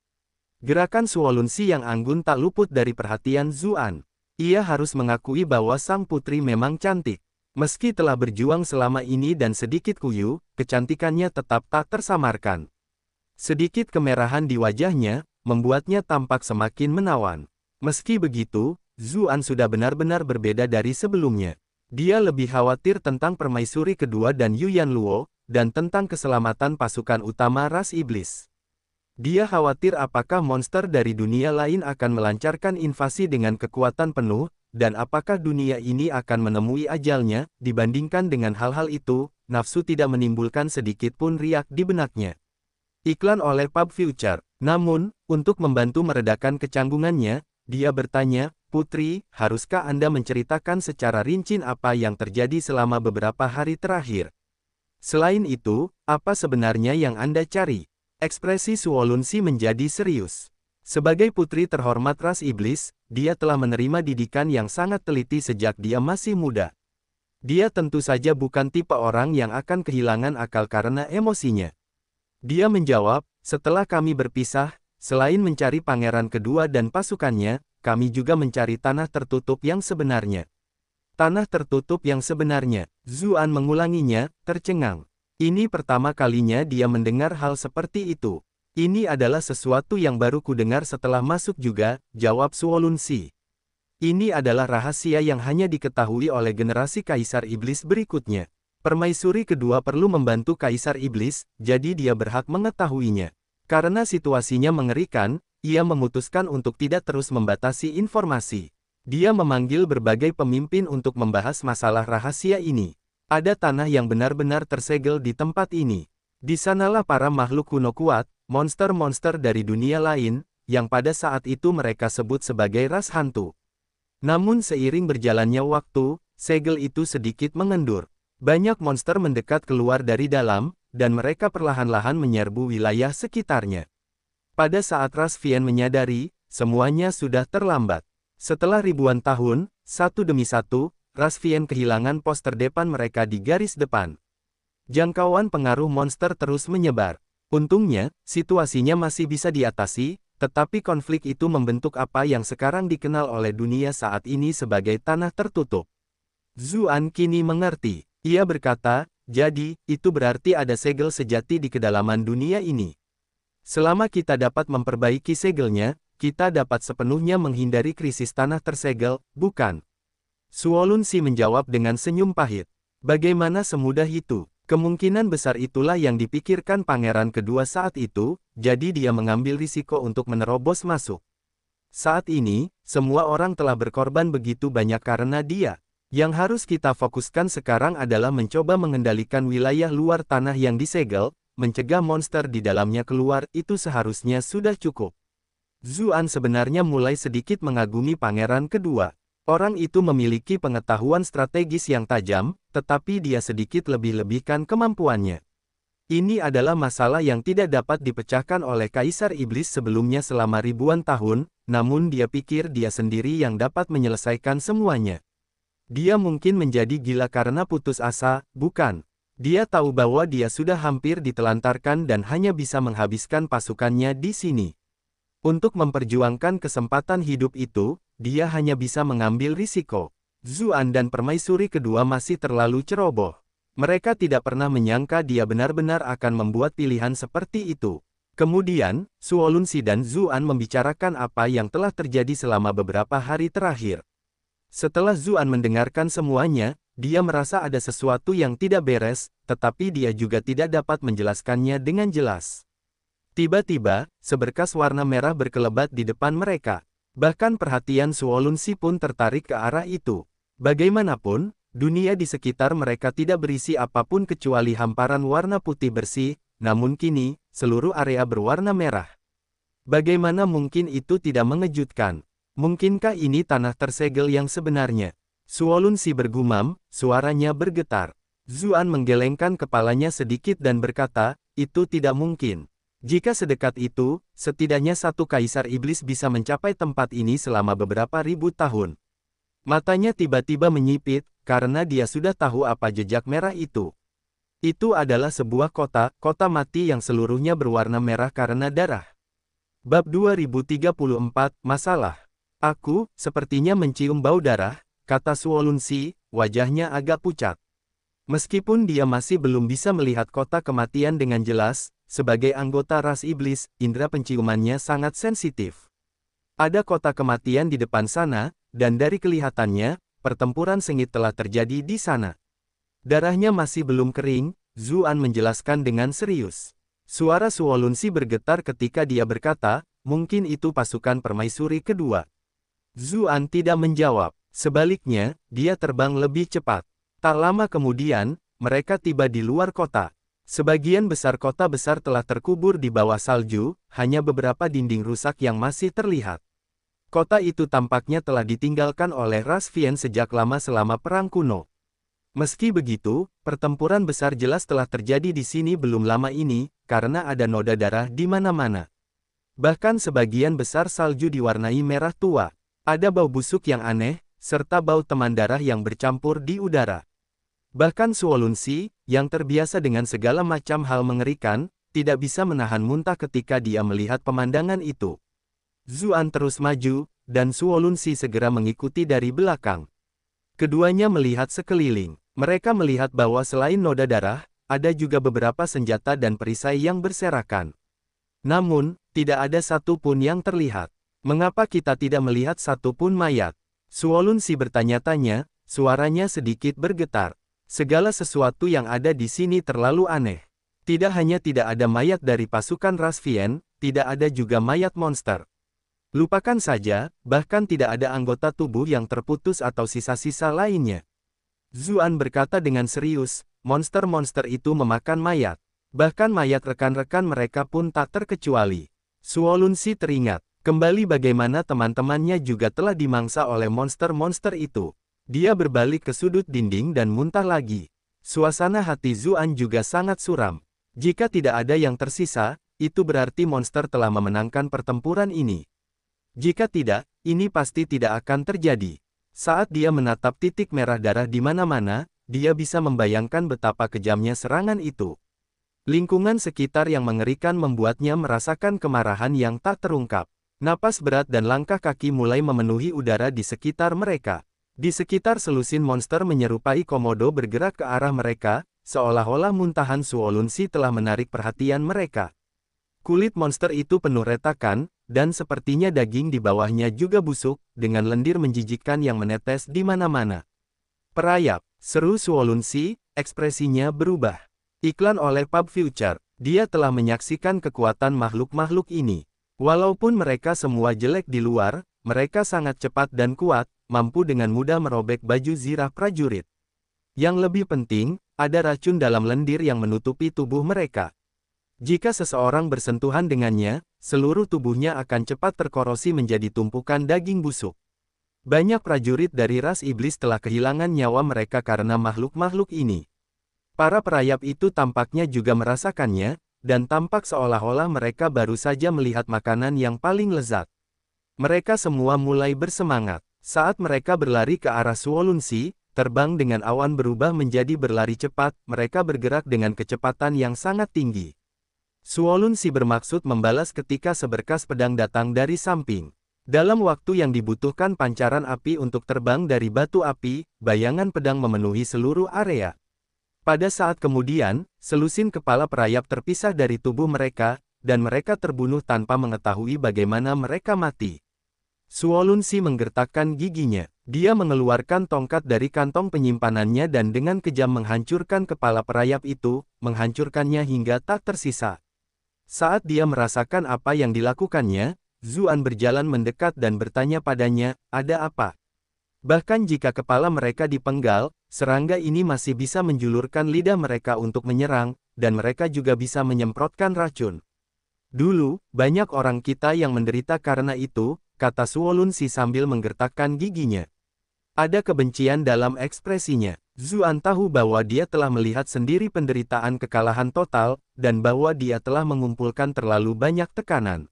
Gerakan Suolunsi yang anggun tak luput dari perhatian Zuan. Ia harus mengakui bahwa sang putri memang cantik. Meski telah berjuang selama ini dan sedikit kuyu, kecantikannya tetap tak tersamarkan. Sedikit kemerahan di wajahnya, membuatnya tampak semakin menawan. Meski begitu, Zuan sudah benar-benar berbeda dari sebelumnya. Dia lebih khawatir tentang permaisuri kedua dan Yuyan Luo, dan tentang keselamatan pasukan utama ras iblis. Dia khawatir apakah monster dari dunia lain akan melancarkan invasi dengan kekuatan penuh, dan apakah dunia ini akan menemui ajalnya. Dibandingkan dengan hal-hal itu, nafsu tidak menimbulkan sedikit pun riak di benaknya. Iklan oleh Pub Future. Namun, untuk membantu meredakan kecanggungannya, dia bertanya, "Putri, haruskah Anda menceritakan secara rinci apa yang terjadi selama beberapa hari terakhir? Selain itu, apa sebenarnya yang Anda cari?" Ekspresi Suolunsi menjadi serius. Sebagai putri terhormat ras iblis, dia telah menerima didikan yang sangat teliti sejak dia masih muda. Dia tentu saja bukan tipe orang yang akan kehilangan akal karena emosinya. Dia menjawab, "Setelah kami berpisah, selain mencari pangeran kedua dan pasukannya, kami juga mencari tanah tertutup yang sebenarnya." Tanah tertutup yang sebenarnya, Zuan mengulanginya, tercengang. Ini pertama kalinya dia mendengar hal seperti itu. "Ini adalah sesuatu yang baru kudengar setelah masuk juga," jawab Suolunsi. "Ini adalah rahasia yang hanya diketahui oleh generasi Kaisar Iblis berikutnya. Permaisuri kedua perlu membantu Kaisar Iblis, jadi dia berhak mengetahuinya. Karena situasinya mengerikan, ia memutuskan untuk tidak terus membatasi informasi. Dia memanggil berbagai pemimpin untuk membahas masalah rahasia ini. Ada tanah yang benar-benar tersegel di tempat ini. Di sanalah para makhluk kuno kuat, monster-monster dari dunia lain, yang pada saat itu mereka sebut sebagai ras hantu. Namun seiring berjalannya waktu, segel itu sedikit mengendur. Banyak monster mendekat keluar dari dalam, dan mereka perlahan-lahan menyerbu wilayah sekitarnya. Pada saat ras Vian menyadari, semuanya sudah terlambat. Setelah ribuan tahun, satu demi satu, ras Vian kehilangan pos terdepan mereka di garis depan. Jangkauan pengaruh monster terus menyebar. Untungnya, situasinya masih bisa diatasi, tetapi konflik itu membentuk apa yang sekarang dikenal oleh dunia saat ini sebagai tanah tertutup. Zuan kini mengerti. Ia berkata, "Jadi, itu berarti ada segel sejati di kedalaman dunia ini. Selama kita dapat memperbaiki segelnya, kita dapat sepenuhnya menghindari krisis tanah tersegel, bukan?" Suolunsi menjawab dengan senyum pahit. "Bagaimana semudah itu? Kemungkinan besar itulah yang dipikirkan pangeran kedua saat itu, jadi dia mengambil risiko untuk menerobos masuk. Saat ini, semua orang telah berkorban begitu banyak karena dia. Yang harus kita fokuskan sekarang adalah mencoba mengendalikan wilayah luar tanah yang disegel, mencegah monster di dalamnya keluar, itu seharusnya sudah cukup." Zuan sebenarnya mulai sedikit mengagumi pangeran kedua. Orang itu memiliki pengetahuan strategis yang tajam, tetapi dia sedikit lebih-lebihkan kemampuannya. Ini adalah masalah yang tidak dapat dipecahkan oleh Kaisar Iblis sebelumnya selama ribuan tahun, namun dia pikir dia sendiri yang dapat menyelesaikan semuanya. Dia mungkin menjadi gila karena putus asa, bukan? Dia tahu bahwa dia sudah hampir ditelantarkan dan hanya bisa menghabiskan pasukannya di sini. Untuk memperjuangkan kesempatan hidup itu, dia hanya bisa mengambil risiko. Zuan dan permaisuri kedua masih terlalu ceroboh. Mereka tidak pernah menyangka dia benar-benar akan membuat pilihan seperti itu. Kemudian, Suolunsi dan Zuan membicarakan apa yang telah terjadi selama beberapa hari terakhir. Setelah Zuan mendengarkan semuanya, dia merasa ada sesuatu yang tidak beres, tetapi dia juga tidak dapat menjelaskannya dengan jelas. Tiba-tiba, seberkas warna merah berkelebat di depan mereka. Bahkan perhatian Suolunsi pun tertarik ke arah itu. Bagaimanapun, dunia di sekitar mereka tidak berisi apapun kecuali hamparan warna putih bersih, namun kini, seluruh area berwarna merah. Bagaimana mungkin itu tidak mengejutkan? Mungkinkah ini tanah tersegel yang sebenarnya? Suolunsi bergumam, suaranya bergetar. Zuan menggelengkan kepalanya sedikit dan berkata, "Itu tidak mungkin. Jika sedekat itu, setidaknya satu kaisar iblis bisa mencapai tempat ini selama beberapa ribu tahun." Matanya tiba-tiba menyipit, karena dia sudah tahu apa jejak merah itu. Itu adalah sebuah kota mati yang seluruhnya berwarna merah karena darah. Bab 2034, Masalah. Aku, sepertinya mencium bau darah, kata Suolunsi, wajahnya agak pucat. Meskipun dia masih belum bisa melihat kota kematian dengan jelas, sebagai anggota ras iblis, indera penciumannya sangat sensitif. Ada kota kematian di depan sana, dan dari kelihatannya, pertempuran sengit telah terjadi di sana. Darahnya masih belum kering, Zuan menjelaskan dengan serius. Suara Suolunsi bergetar ketika dia berkata, mungkin itu pasukan permaisuri kedua. Zuan tidak menjawab. Sebaliknya, dia terbang lebih cepat. Tak lama kemudian, mereka tiba di luar kota. Sebagian besar kota besar telah terkubur di bawah salju, hanya beberapa dinding rusak yang masih terlihat. Kota itu tampaknya telah ditinggalkan oleh ras Vien sejak lama selama Perang Kuno. Meski begitu, pertempuran besar jelas telah terjadi di sini belum lama ini, karena ada noda darah di mana-mana. Bahkan sebagian besar salju diwarnai merah tua. Ada bau busuk yang aneh, serta bau teman darah yang bercampur di udara. Bahkan Suolunsi, yang terbiasa dengan segala macam hal mengerikan, tidak bisa menahan muntah ketika dia melihat pemandangan itu. Zuan terus maju, dan Suolunsi segera mengikuti dari belakang. Keduanya melihat sekeliling. Mereka melihat bahwa selain noda darah, ada juga beberapa senjata dan perisai yang berserakan. Namun, tidak ada satu pun yang terlihat. Mengapa kita tidak melihat satu pun mayat? Suolunsi bertanya-tanya, suaranya sedikit bergetar. Segala sesuatu yang ada di sini terlalu aneh. Tidak hanya tidak ada mayat dari pasukan ras Vien, tidak ada juga mayat monster. Lupakan saja, bahkan tidak ada anggota tubuh yang terputus atau sisa-sisa lainnya. Zuan berkata dengan serius, monster-monster itu memakan mayat. Bahkan mayat rekan-rekan mereka pun tak terkecuali. Suolunsi teringat, kembali bagaimana teman-temannya juga telah dimangsa oleh monster-monster itu. Dia berbalik ke sudut dinding dan muntah lagi. Suasana hati Zuan juga sangat suram. Jika tidak ada yang tersisa, itu berarti monster telah memenangkan pertempuran ini. Jika tidak, ini pasti tidak akan terjadi. Saat dia menatap titik merah darah di mana-mana, dia bisa membayangkan betapa kejamnya serangan itu. Lingkungan sekitar yang mengerikan membuatnya merasakan kemarahan yang tak terungkap. Napas berat dan langkah kaki mulai memenuhi udara di sekitar mereka. Di sekitar selusin monster menyerupai komodo bergerak ke arah mereka, seolah-olah muntahan Suolunsi telah menarik perhatian mereka. Kulit monster itu penuh retakan, dan sepertinya daging di bawahnya juga busuk, dengan lendir menjijikkan yang menetes di mana-mana. Perayap, seru Suolunsi, ekspresinya berubah. Iklan oleh Pub Future, dia telah menyaksikan kekuatan makhluk-makhluk ini. Walaupun mereka semua jelek di luar, mereka sangat cepat dan kuat, mampu dengan mudah merobek baju zirah prajurit. Yang lebih penting, ada racun dalam lendir yang menutupi tubuh mereka. Jika seseorang bersentuhan dengannya, seluruh tubuhnya akan cepat terkorosi menjadi tumpukan daging busuk. Banyak prajurit dari ras iblis telah kehilangan nyawa mereka karena makhluk-makhluk ini. Para perayap itu tampaknya juga merasakannya, dan tampak seolah-olah mereka baru saja melihat makanan yang paling lezat. Mereka semua mulai bersemangat. Saat mereka berlari ke arah Suolunsi, terbang dengan awan berubah menjadi berlari cepat, mereka bergerak dengan kecepatan yang sangat tinggi. Suolunsi bermaksud membalas ketika seberkas pedang datang dari samping. Dalam waktu yang dibutuhkan pancaran api untuk terbang dari batu api, bayangan pedang memenuhi seluruh area. Pada saat kemudian, selusin kepala perayap terpisah dari tubuh mereka, dan mereka terbunuh tanpa mengetahui bagaimana mereka mati. Suolunsi menggertakkan giginya. Dia mengeluarkan tongkat dari kantong penyimpanannya dan dengan kejam menghancurkan kepala perayap itu, menghancurkannya hingga tak tersisa. Saat dia merasakan apa yang dilakukannya, Zuan berjalan mendekat dan bertanya padanya, ada apa? Bahkan jika kepala mereka dipenggal, serangga ini masih bisa menjulurkan lidah mereka untuk menyerang, dan mereka juga bisa menyemprotkan racun. Dulu, banyak orang kita yang menderita karena itu, kata Suolunsi sambil menggertakkan giginya. Ada kebencian dalam ekspresinya. Zuan tahu bahwa dia telah melihat sendiri penderitaan kekalahan total, dan bahwa dia telah mengumpulkan terlalu banyak tekanan.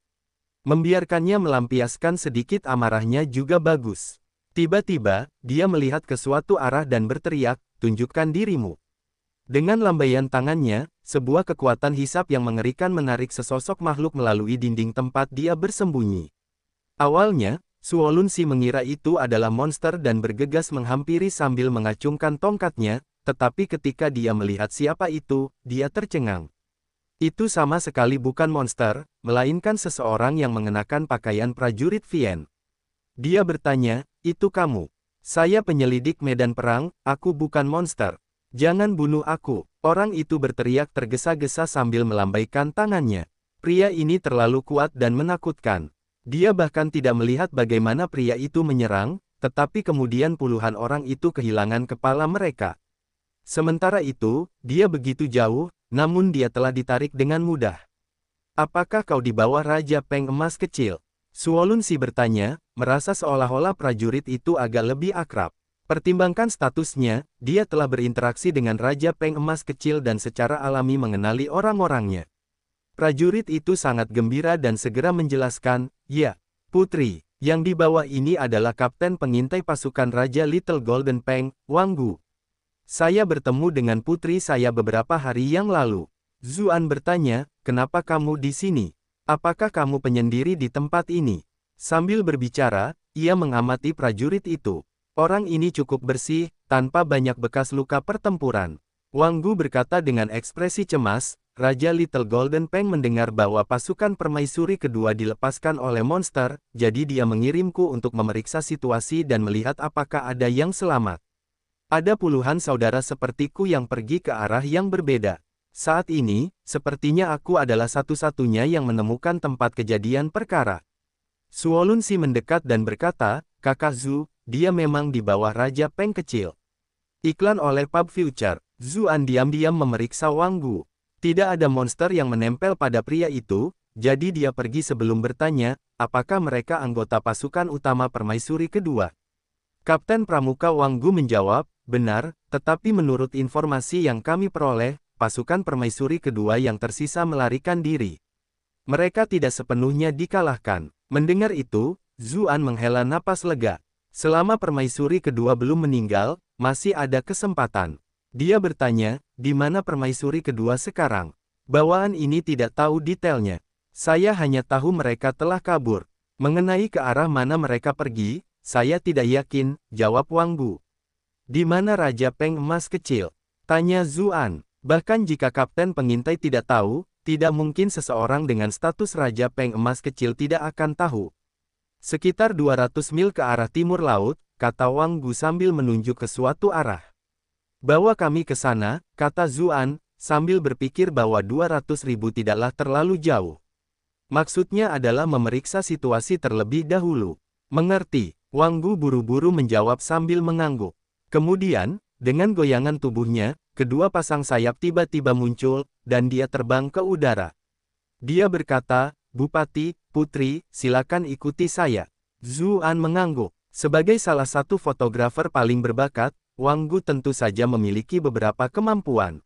Membiarkannya melampiaskan sedikit amarahnya juga bagus. Tiba-tiba, dia melihat ke suatu arah dan berteriak, "Tunjukkan dirimu." Dengan lambaian tangannya, sebuah kekuatan hisap yang mengerikan menarik sesosok makhluk melalui dinding tempat dia bersembunyi. Awalnya, Suolunsi mengira itu adalah monster dan bergegas menghampiri sambil mengacungkan tongkatnya, tetapi ketika dia melihat siapa itu, dia tercengang. Itu sama sekali bukan monster, melainkan seseorang yang mengenakan pakaian prajurit Vien. Dia bertanya, "Itu kamu?" "Saya penyelidik medan perang, aku bukan monster. Jangan bunuh aku." Orang itu berteriak tergesa-gesa sambil melambaikan tangannya. Pria ini terlalu kuat dan menakutkan. Dia bahkan tidak melihat bagaimana pria itu menyerang, tetapi kemudian puluhan orang itu kehilangan kepala mereka. Sementara itu, dia begitu jauh, namun dia telah ditarik dengan mudah. "Apakah kau di bawah Raja Peng Emas Kecil?" Suolunsi bertanya, merasa seolah-olah prajurit itu agak lebih akrab. Pertimbangkan statusnya, dia telah berinteraksi dengan Raja Peng Emas Kecil dan secara alami mengenali orang-orangnya. Prajurit itu sangat gembira dan segera menjelaskan, "Ya, Putri, yang di bawah ini adalah Kapten Pengintai Pasukan Raja Little Golden Peng, Wang Gu. Saya bertemu dengan putri saya beberapa hari yang lalu." Zuan bertanya, "Kenapa kamu di sini? Apakah kamu penyendiri di tempat ini?" Sambil berbicara, ia mengamati prajurit itu. Orang ini cukup bersih, tanpa banyak bekas luka pertempuran. Wang Gu berkata dengan ekspresi cemas, "Raja Little Golden Peng mendengar bahwa pasukan permaisuri kedua dilepaskan oleh monster, jadi dia mengirimku untuk memeriksa situasi dan melihat apakah ada yang selamat. Ada puluhan saudara sepertiku yang pergi ke arah yang berbeda. Saat ini, sepertinya aku adalah satu-satunya yang menemukan tempat kejadian perkara." Suolunsi mendekat dan berkata, "Kakak Zhu, dia memang di bawah Raja Peng Kecil." Iklan oleh Pub Future. Zuan diam-diam memeriksa Wang Gu. Tidak ada monster yang menempel pada pria itu, jadi dia pergi sebelum bertanya, apakah mereka anggota pasukan utama permaisuri kedua. Kapten Pramuka Wang Gu menjawab, "Benar, tetapi menurut informasi yang kami peroleh, pasukan permaisuri kedua yang tersisa melarikan diri. Mereka tidak sepenuhnya dikalahkan." Mendengar itu, Zuan menghela napas lega. Selama permaisuri kedua belum meninggal, masih ada kesempatan. Dia bertanya, "Di mana permaisuri kedua sekarang?" Bawaan ini tidak tahu detailnya. "Saya hanya tahu mereka telah kabur. Mengenai ke arah mana mereka pergi, saya tidak yakin," jawab Wang Gu. "Di mana Raja Peng Emas Kecil?" tanya Zuan. Bahkan jika Kapten Pengintai tidak tahu, tidak mungkin seseorang dengan status Raja Peng Emas Kecil tidak akan tahu. "Sekitar 200 mil ke arah timur laut," kata Wang Gu sambil menunjuk ke suatu arah. "Bawa kami ke sana," kata Zuan, sambil berpikir bahwa 200.000 tidaklah terlalu jauh. Maksudnya adalah memeriksa situasi terlebih dahulu. "Mengerti," Wang Gu buru-buru menjawab sambil mengangguk. Kemudian, dengan goyangan tubuhnya, kedua pasang sayap tiba-tiba muncul, dan dia terbang ke udara. Dia berkata, "Bupati, Putri, silakan ikuti saya." Zuan mengangguk. Sebagai salah satu fotografer paling berbakat, Wang Gu tentu saja memiliki beberapa kemampuan.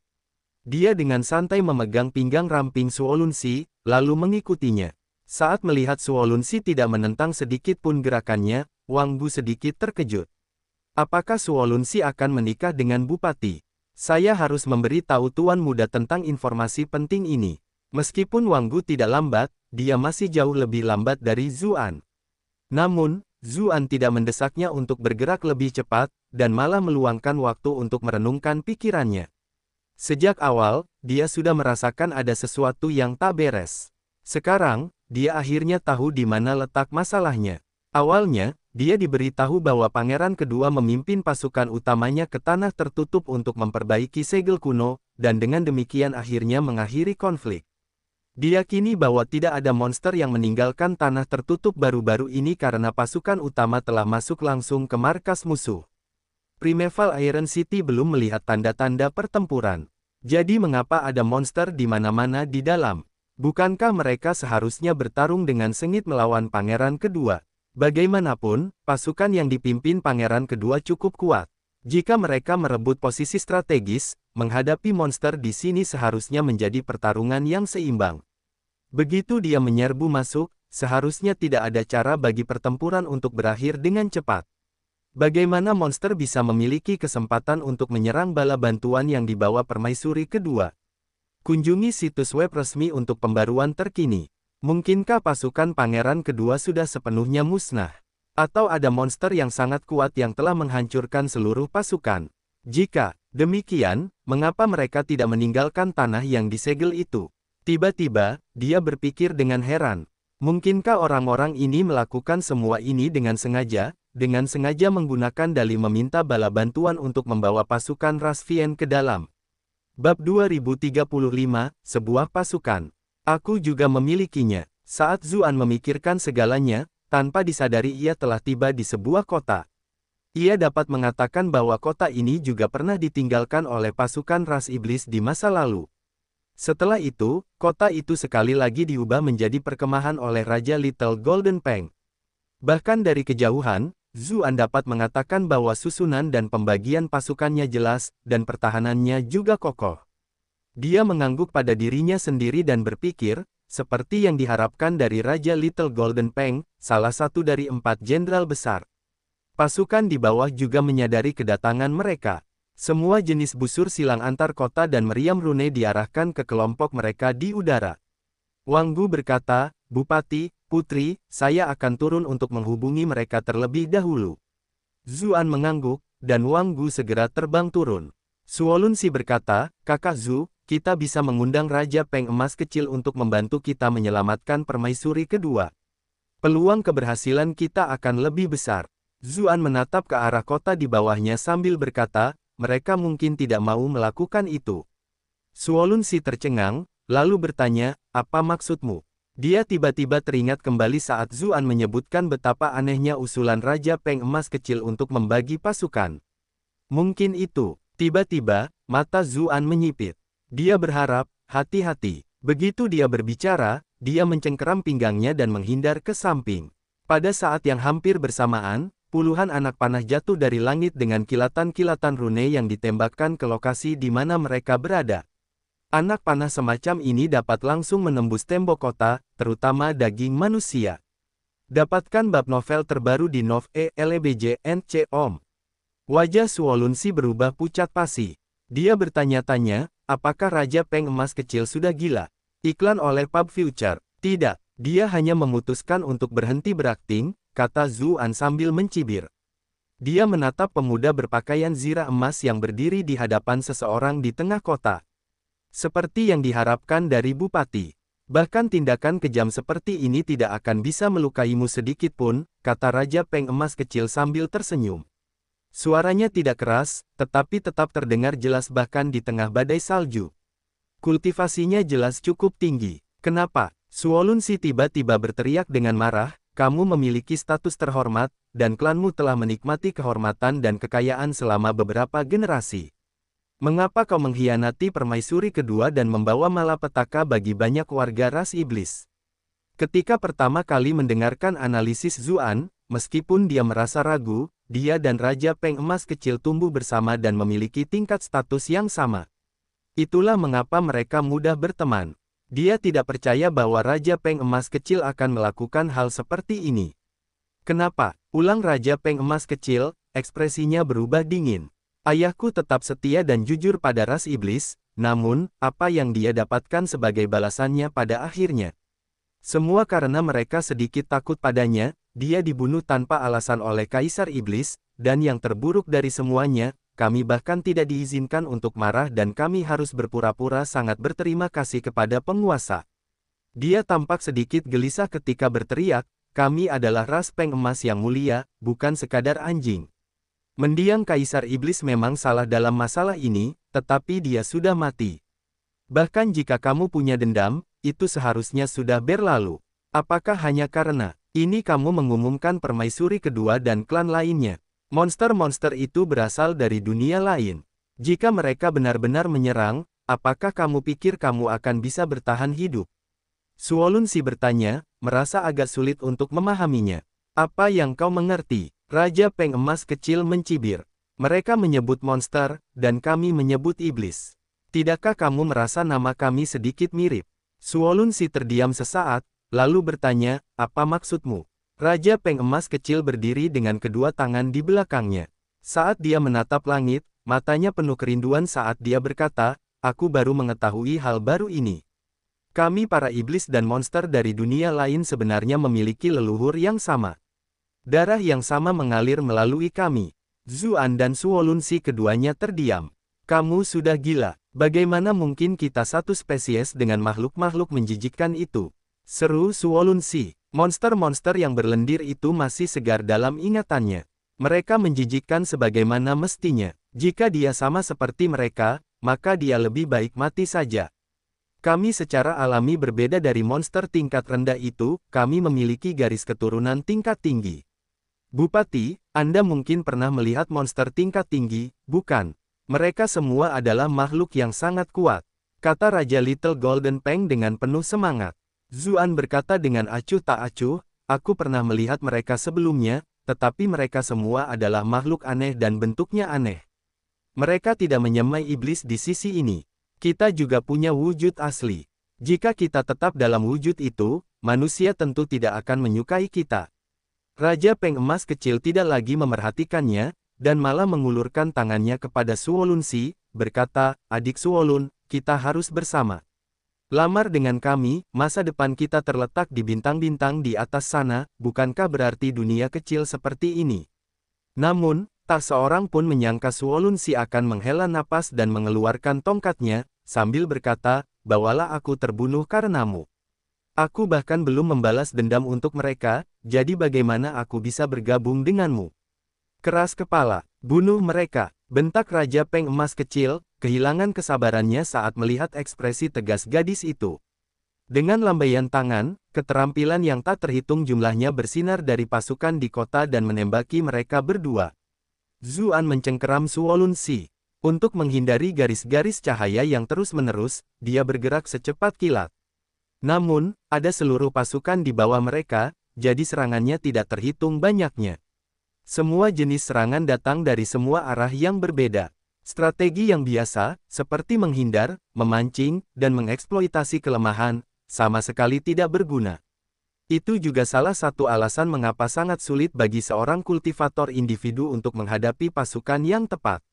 Dia dengan santai memegang pinggang ramping Suolunsi, lalu mengikutinya. Saat melihat Suolunsi tidak menentang sedikit pun gerakannya, Wang Gu sedikit terkejut. "Apakah Suolunsi akan menikah dengan Bupati? Saya harus memberi tahu Tuan Muda tentang informasi penting ini." Meskipun Wang Gu tidak lambat, dia masih jauh lebih lambat dari Zuan. Namun, Zuan tidak mendesaknya untuk bergerak lebih cepat, dan malah meluangkan waktu untuk merenungkan pikirannya. Sejak awal, dia sudah merasakan ada sesuatu yang tak beres. Sekarang, dia akhirnya tahu di mana letak masalahnya. Awalnya, dia diberitahu bahwa pangeran kedua memimpin pasukan utamanya ke tanah tertutup untuk memperbaiki segel kuno, dan dengan demikian akhirnya mengakhiri konflik. Diyakini bahwa tidak ada monster yang meninggalkan tanah tertutup baru-baru ini karena pasukan utama telah masuk langsung ke markas musuh. Primeval Iron City belum melihat tanda-tanda pertempuran. Jadi mengapa ada monster di mana-mana di dalam? Bukankah mereka seharusnya bertarung dengan sengit melawan pangeran kedua? Bagaimanapun, pasukan yang dipimpin pangeran kedua cukup kuat. Jika mereka merebut posisi strategis, menghadapi monster di sini seharusnya menjadi pertarungan yang seimbang. Begitu dia menyerbu masuk, seharusnya tidak ada cara bagi pertempuran untuk berakhir dengan cepat. Bagaimana monster bisa memiliki kesempatan untuk menyerang bala bantuan yang dibawa permaisuri kedua? Kunjungi situs web resmi untuk pembaruan terkini. Mungkinkah pasukan pangeran kedua sudah sepenuhnya musnah? Atau ada monster yang sangat kuat yang telah menghancurkan seluruh pasukan? Jika demikian, mengapa mereka tidak meninggalkan tanah yang disegel itu? Tiba-tiba, dia berpikir dengan heran. Mungkinkah orang-orang ini melakukan semua ini dengan sengaja menggunakan dalih meminta bala bantuan untuk membawa pasukan Rasvien ke dalam? Bab 2035, Sebuah Pasukan. Aku juga memilikinya. Saat Zuan memikirkan segalanya, tanpa disadari ia telah tiba di sebuah kota. Ia dapat mengatakan bahwa kota ini juga pernah ditinggalkan oleh pasukan ras iblis di masa lalu. Setelah itu, kota itu sekali lagi diubah menjadi perkemahan oleh Raja Little Golden Peng. Bahkan dari kejauhan, Zuan dapat mengatakan bahwa susunan dan pembagian pasukannya jelas, dan pertahanannya juga kokoh. Dia mengangguk pada dirinya sendiri dan berpikir, seperti yang diharapkan dari Raja Little Golden Peng, salah satu dari 4 jenderal besar. Pasukan di bawah juga menyadari kedatangan mereka. Semua jenis busur silang antar kota dan meriam rune diarahkan ke kelompok mereka di udara. Wang Gu berkata, "Bupati, Putri, saya akan turun untuk menghubungi mereka terlebih dahulu." Zuan mengangguk, dan Wang Gu segera terbang turun. Suolun Si berkata, "Kakak Zhu, kita bisa mengundang Raja Peng Emas kecil untuk membantu kita menyelamatkan permaisuri kedua. Peluang keberhasilan kita akan lebih besar." Zuan menatap ke arah kota di bawahnya sambil berkata, "Mereka mungkin tidak mau melakukan itu." Suolun Si tercengang, lalu bertanya, "Apa maksudmu?" Dia tiba-tiba teringat kembali saat Zuan menyebutkan betapa anehnya usulan Raja Peng Emas kecil untuk membagi pasukan. Mungkin itu. Tiba-tiba, mata Zuan menyipit. Dia berharap, hati-hati. Begitu dia berbicara, dia mencengkeram pinggangnya dan menghindar ke samping. Pada saat yang hampir bersamaan, puluhan anak panah jatuh dari langit dengan kilatan-kilatan rune yang ditembakkan ke lokasi di mana mereka berada. Anak panah semacam ini dapat langsung menembus tembok kota, terutama daging manusia. Dapatkan bab novel terbaru di nov.elebj.com. Wajah Suolun Si berubah pucat pasi. Dia bertanya-tanya, apakah Raja Peng Emas kecil sudah gila? Iklan oleh Pub Future. Tidak, dia hanya memutuskan untuk berhenti berakting, kata Zuan sambil mencibir. Dia menatap pemuda berpakaian zirah emas yang berdiri di hadapan seseorang di tengah kota. Seperti yang diharapkan dari Bupati. Bahkan tindakan kejam seperti ini tidak akan bisa melukaimu sedikit pun, kata Raja Peng Emas kecil sambil tersenyum. Suaranya tidak keras, tetapi tetap terdengar jelas bahkan di tengah badai salju. Kultivasinya jelas cukup tinggi. Kenapa? Suolun Si tiba-tiba berteriak dengan marah, "Kamu memiliki status terhormat, dan klanmu telah menikmati kehormatan dan kekayaan selama beberapa generasi. Mengapa kau mengkhianati permaisuri kedua dan membawa malapetaka bagi banyak warga ras iblis?" Ketika pertama kali mendengarkan analisis Zuan, meskipun dia merasa ragu, dia dan Raja Peng Emas kecil tumbuh bersama dan memiliki tingkat status yang sama. Itulah mengapa mereka mudah berteman. Dia tidak percaya bahwa Raja Peng Emas kecil akan melakukan hal seperti ini. "Kenapa?" ulang Raja Peng Emas kecil, ekspresinya berubah dingin. "Ayahku tetap setia dan jujur pada ras iblis, namun, apa yang dia dapatkan sebagai balasannya pada akhirnya? Semua karena mereka sedikit takut padanya, dia dibunuh tanpa alasan oleh Kaisar Iblis, dan yang terburuk dari semuanya, kami bahkan tidak diizinkan untuk marah dan kami harus berpura-pura sangat berterima kasih kepada penguasa." Dia tampak sedikit gelisah ketika berteriak, "Kami adalah ras Peng Emas yang mulia, bukan sekadar anjing." Mendiang Kaisar Iblis memang salah dalam masalah ini, tetapi dia sudah mati. Bahkan jika kamu punya dendam, itu seharusnya sudah berlalu. Apakah hanya karena ini kamu mengumumkan permaisuri kedua dan klan lainnya? Monster-monster itu berasal dari dunia lain. Jika mereka benar-benar menyerang, apakah kamu pikir kamu akan bisa bertahan hidup? Suolun Si bertanya, merasa agak sulit untuk memahaminya. "Apa yang kau mengerti?" Raja Peng Emas kecil mencibir. "Mereka menyebut monster, dan kami menyebut iblis. Tidakkah kamu merasa nama kami sedikit mirip?" Suolun Si terdiam sesaat, lalu bertanya, "Apa maksudmu?" Raja Peng Emas kecil berdiri dengan kedua tangan di belakangnya. Saat dia menatap langit, matanya penuh kerinduan saat dia berkata, aku baru mengetahui hal baru ini. Kami para iblis dan monster dari dunia lain sebenarnya memiliki leluhur yang sama. Darah yang sama mengalir melalui kami. Zuan dan Suolunsi keduanya terdiam. Kamu sudah gila. Bagaimana mungkin kita satu spesies dengan makhluk-makhluk menjijikkan itu? Seru Suolunsi. Monster-monster yang berlendir itu masih segar dalam ingatannya. Mereka menjijikkan sebagaimana mestinya. Jika dia sama seperti mereka, maka dia lebih baik mati saja. Kami secara alami berbeda dari monster tingkat rendah itu, kami memiliki garis keturunan tingkat tinggi. Bupati, Anda mungkin pernah melihat monster tingkat tinggi, bukan? Mereka semua adalah makhluk yang sangat kuat, kata Raja Little Golden Peng dengan penuh semangat. Zuan berkata dengan acuh tak acuh, aku pernah melihat mereka sebelumnya, tetapi mereka semua adalah makhluk aneh dan bentuknya aneh. Mereka tidak menyamai iblis di sisi ini. Kita juga punya wujud asli. Jika kita tetap dalam wujud itu, manusia tentu tidak akan menyukai kita. Raja Peng Emas kecil tidak lagi memerhatikannya, dan malah mengulurkan tangannya kepada Suolunsi, berkata, adik Suolun, kita harus bersama. Lamar dengan kami, masa depan kita terletak di bintang-bintang di atas sana, bukankah berarti dunia kecil seperti ini? Namun, tak seorang pun menyangka Suolunsi akan menghela napas dan mengeluarkan tongkatnya, sambil berkata, bawalah aku terbunuh karenamu. Aku bahkan belum membalas dendam untuk mereka, jadi bagaimana aku bisa bergabung denganmu? Keras kepala, bunuh mereka, bentak Raja Peng Emas kecil, kehilangan kesabarannya saat melihat ekspresi tegas gadis itu. Dengan lambaian tangan, keterampilan yang tak terhitung jumlahnya bersinar dari pasukan di kota dan menembaki mereka berdua. Zuan mencengkeram Suolunsi. Untuk menghindari garis-garis cahaya yang terus-menerus, dia bergerak secepat kilat. Namun, ada seluruh pasukan di bawah mereka, jadi serangannya tidak terhitung banyaknya. Semua jenis serangan datang dari semua arah yang berbeda. Strategi yang biasa, seperti menghindar, memancing, dan mengeksploitasi kelemahan, sama sekali tidak berguna. Itu juga salah satu alasan mengapa sangat sulit bagi seorang kultivator individu untuk menghadapi pasukan yang tepat.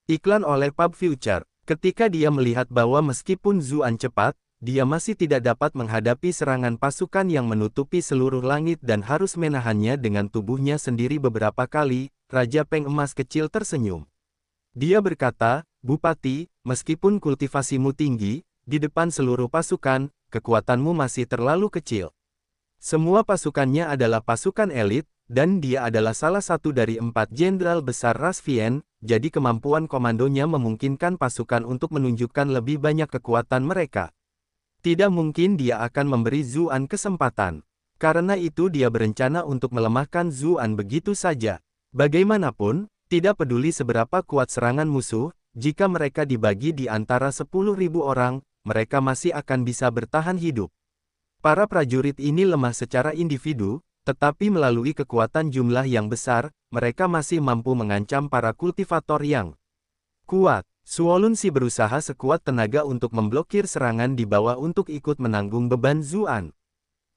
Iklan oleh Pub Future. Ketika dia melihat bahwa meskipun Zuan cepat, dia masih tidak dapat menghadapi serangan pasukan yang menutupi seluruh langit dan harus menahannya dengan tubuhnya sendiri beberapa kali, Raja Peng Emas kecil tersenyum. Dia berkata, Bupati, meskipun kultivasimu tinggi, di depan seluruh pasukan, kekuatanmu masih terlalu kecil. Semua pasukannya adalah pasukan elit, dan dia adalah salah satu dari 4 jenderal besar ras Vien, jadi kemampuan komandonya memungkinkan pasukan untuk menunjukkan lebih banyak kekuatan mereka. Tidak mungkin dia akan memberi Zuan kesempatan. Karena itu dia berencana untuk melemahkan Zuan begitu saja. Bagaimanapun, tidak peduli seberapa kuat serangan musuh, jika mereka dibagi di antara 10.000 orang, mereka masih akan bisa bertahan hidup. Para prajurit ini lemah secara individu, tetapi melalui kekuatan jumlah yang besar, mereka masih mampu mengancam para kultivator yang kuat. Suolunsi berusaha sekuat tenaga untuk memblokir serangan di bawah untuk ikut menanggung beban Zuan.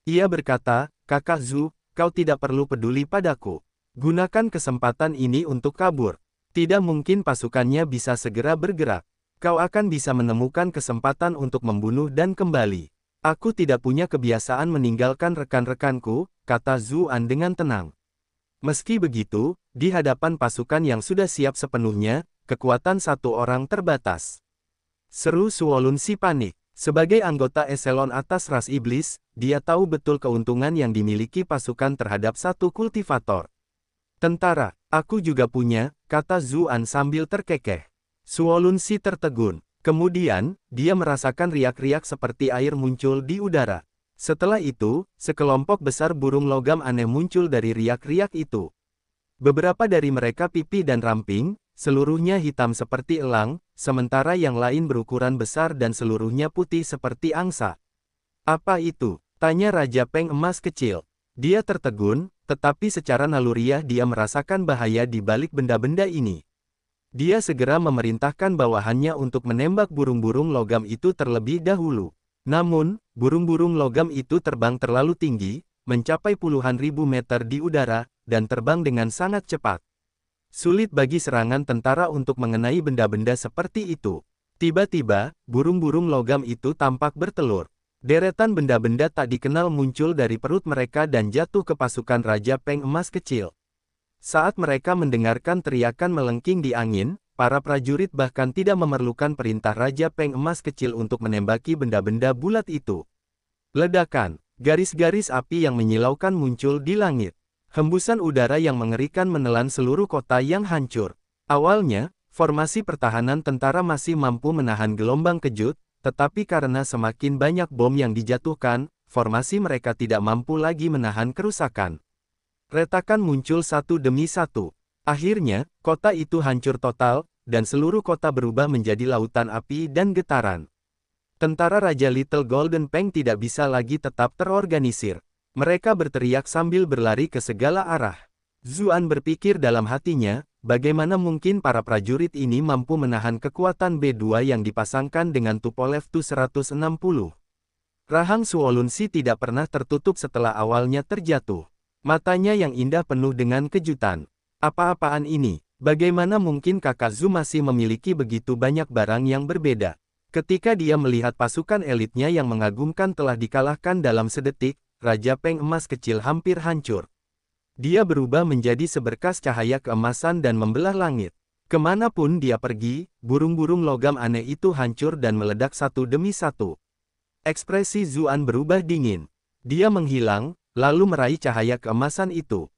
Ia berkata, Kakak Zu, kau tidak perlu peduli padaku. Gunakan kesempatan ini untuk kabur. Tidak mungkin pasukannya bisa segera bergerak. Kau akan bisa menemukan kesempatan untuk membunuh dan kembali. Aku tidak punya kebiasaan meninggalkan rekan-rekanku, kata Zuan dengan tenang. Meski begitu, di hadapan pasukan yang sudah siap sepenuhnya, kekuatan satu orang terbatas. Seru Suolunsi panik. Sebagai anggota eselon atas ras iblis, dia tahu betul keuntungan yang dimiliki pasukan terhadap satu kultivator. Tentara, aku juga punya, kata Zuan sambil terkekeh. Suolunsi tertegun. Kemudian, dia merasakan riak-riak seperti air muncul di udara. Setelah itu, sekelompok besar burung logam aneh muncul dari riak-riak itu. Beberapa dari mereka pipih dan ramping, seluruhnya hitam seperti elang, sementara yang lain berukuran besar dan seluruhnya putih seperti angsa. Apa itu? Tanya Raja Peng Emas kecil. Dia tertegun, tetapi secara naluriah dia merasakan bahaya di balik benda-benda ini. Dia segera memerintahkan bawahannya untuk menembak burung-burung logam itu terlebih dahulu. Namun, burung-burung logam itu terbang terlalu tinggi, mencapai puluhan ribu meter di udara, dan terbang dengan sangat cepat. Sulit bagi serangan tentara untuk mengenai benda-benda seperti itu. Tiba-tiba, burung-burung logam itu tampak bertelur. Deretan benda-benda tak dikenal muncul dari perut mereka dan jatuh ke pasukan Raja Peng Emas kecil. Saat mereka mendengarkan teriakan melengking di angin, para prajurit bahkan tidak memerlukan perintah Raja Peng Emas kecil untuk menembaki benda-benda bulat itu. Ledakan. Garis-garis api yang menyilaukan muncul di langit. Hembusan udara yang mengerikan menelan seluruh kota yang hancur. Awalnya, formasi pertahanan tentara masih mampu menahan gelombang kejut, tetapi karena semakin banyak bom yang dijatuhkan, formasi mereka tidak mampu lagi menahan kerusakan. Retakan muncul satu demi satu. Akhirnya, kota itu hancur total, dan seluruh kota berubah menjadi lautan api dan getaran. Tentara Raja Little Golden Peng tidak bisa lagi tetap terorganisir. Mereka berteriak sambil berlari ke segala arah. Zuan berpikir dalam hatinya, bagaimana mungkin para prajurit ini mampu menahan kekuatan B2 yang dipasangkan dengan Tupolev Tu-160. Rahang Suolunsi tidak pernah tertutup setelah awalnya terjatuh. Matanya yang indah penuh dengan kejutan. Apa-apaan ini? Bagaimana mungkin kakak Zu masih memiliki begitu banyak barang yang berbeda? Ketika dia melihat pasukan elitnya yang mengagumkan telah dikalahkan dalam sedetik, Raja Peng Emas kecil hampir hancur. Dia berubah menjadi seberkas cahaya keemasan dan membelah langit. Kemanapun dia pergi, burung-burung logam aneh itu hancur dan meledak satu demi satu. Ekspresi Zuan berubah dingin. Dia menghilang, lalu meraih cahaya keemasan itu.